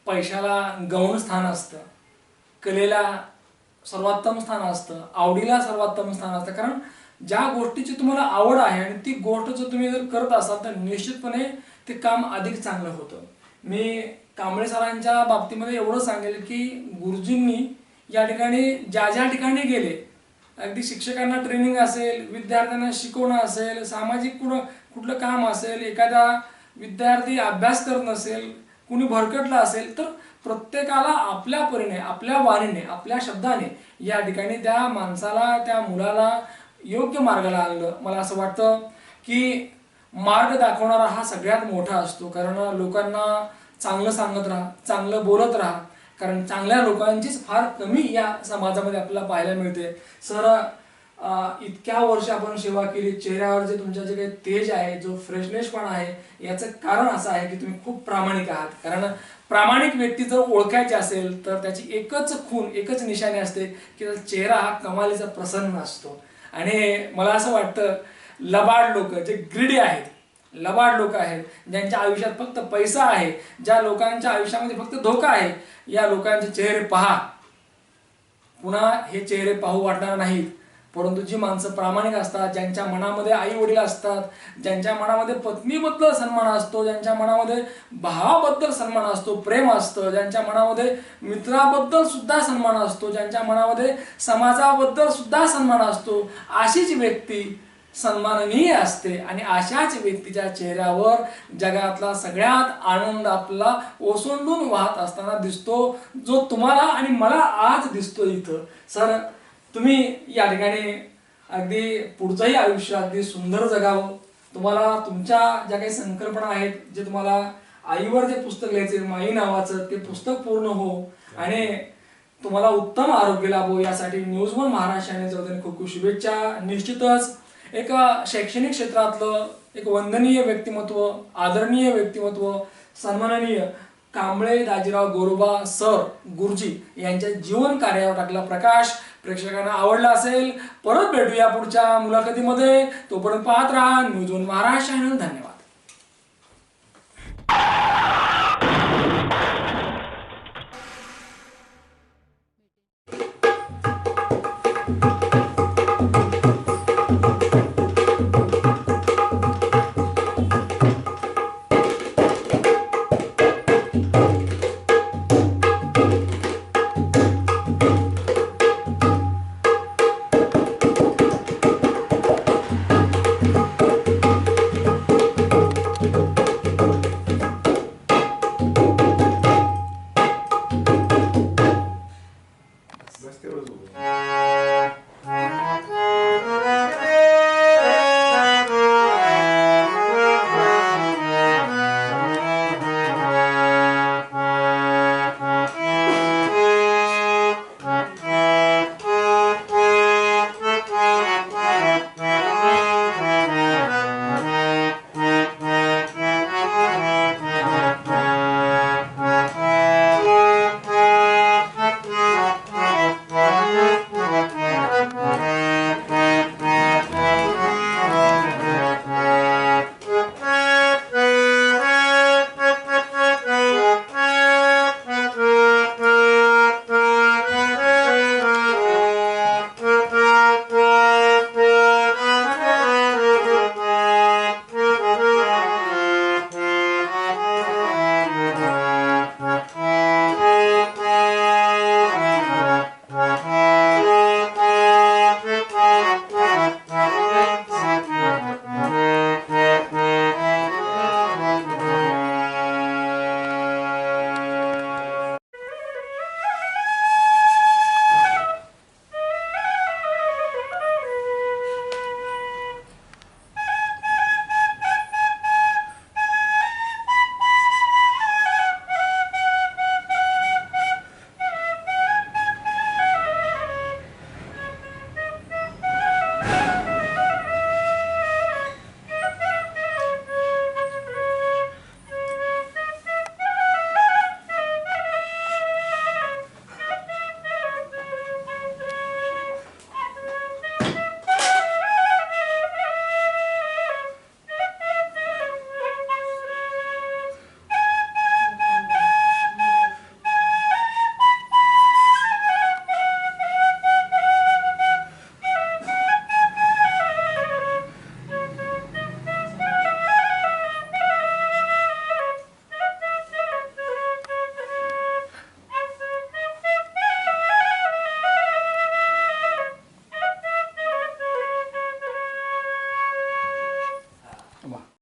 पैशाला गौण स्थान असतं, कलेला सर्वोत्तम स्थान असतं, आवडीला सर्वोत्तम स्थान असतं. कारण ज्या गोष्टीची तुम्हाला आवड आहे आणि ती गोष्ट जर तुम्ही करत असाल तर निश्चितपणे ते काम अधिक चांगलं होतं. मी कांबळे सरांच्या बाबतीमध्ये एवढं सांगेल की गुरुजींनी या ठिकाणी ज्या ठिकाणी गेले, अगदी शिक्षकांना ट्रेनिंग असेल, विद्यार्थ्यांना शिकवणं असेल, सामाजिक कुठलं काम असेल, एखादा विद्यार्थी अभ्यास करत नसेल, कुणी भरकटला असेल, तर प्रत्येकाला आपल्या परीने, आपल्या वाणीने, आपल्या शब्दाने या ठिकाणी त्या माणसाला, त्या मुलाला योग्य मार्गाला आणलं. मला असं वाटतं की मार्ग दाखवणारा हा सगळ्यात मोठा असतो. कारण लोकांना चांगलं सांगत राहा, चांगलं बोलत राहा, कारण चांगल्या लोकांचीच फार कमी या समाजामध्ये आपल्याला पाहायला मिळते. सर, इतक्या वर्ष आपण सेवा केली, चेहऱ्यावर जे तुमच्या जे काही तेज आहे, जो फ्रेशनेसपणा आहे, याचं कारण असं आहे की तुम्ही खूप प्रामाणिक आहात. कारण प्रामाणिक व्यक्ती जर ओळखायची असेल तर त्याची एकच निशाणी असते की त्याचा चेहरा हा कमालीचा प्रसन्न असतो. आणि मला असं वाटतं लबाड लोक, जे ग्रीडी आहेत, लबाड लोक आहेत, ज्यांच्या आयुष्यात फक्त पैसा आहे, ज्या लोकांच्या आयुष्यामध्ये फक्त धोका आहे, या लोकांचे चेहरे पहा, पुन्हा हे चेहरे पाहू वाटणार नाहीत. परंतु जी माणसं प्रामाणिक असतात, ज्यांच्या मनामध्ये आई वडील असतात, ज्यांच्या मनामध्ये पत्नीबद्दल सन्मान असतो, ज्यांच्या मनामध्ये भावाबद्दल सन्मान असतो, प्रेम असतं, ज्यांच्या मनामध्ये मित्राबद्दल सुद्धा सन्मान असतो, ज्यांच्या मनामध्ये समाजाबद्दल सुद्धा सन्मान असतो, अशीच व्यक्ती सन्माननीय असते. आणि अशाच व्यक्तीच्या चेहऱ्यावर जगातला सगळ्यात आनंद आपला ओसंडून वाहत असताना दिसतो, जो तुम्हाला आणि मला आज दिसतो इथं. सर, तुम्ही या ठिकाणी अगदी पुढचंही आयुष्य अगदी सुंदर जगावं. तुम्हाला तुमच्या ज्या काही संकल्पना आहेत, जे तुम्हाला आईवर जे पुस्तक लिहायचे, माई नावाचं, ते पुस्तक पूर्ण हो आणि तुम्हाला उत्तम आरोग्य लाभो, यासाठी न्यूज वन महाराष्ट्राने खूप खूप शुभेच्छा. निश्चितच एक शैक्षणिक क्षेत्रातलं एक वंदनीय व्यक्तिमत्व, आदरणीय व्यक्तिमत्व, सन्माननीय कांबळे दाजीराव गोरोबा सर गुरुजी यांच्या जीवन कार्यावर टाकला प्रकाश. प्रेक्षकांना आवडला असेल. परत भेटूया पुढच्या मुलाखतीमध्ये. तोपर्यंत पाहत राहा न्यूज 1 महाराष्ट्र चॅनल. धन्यवाद.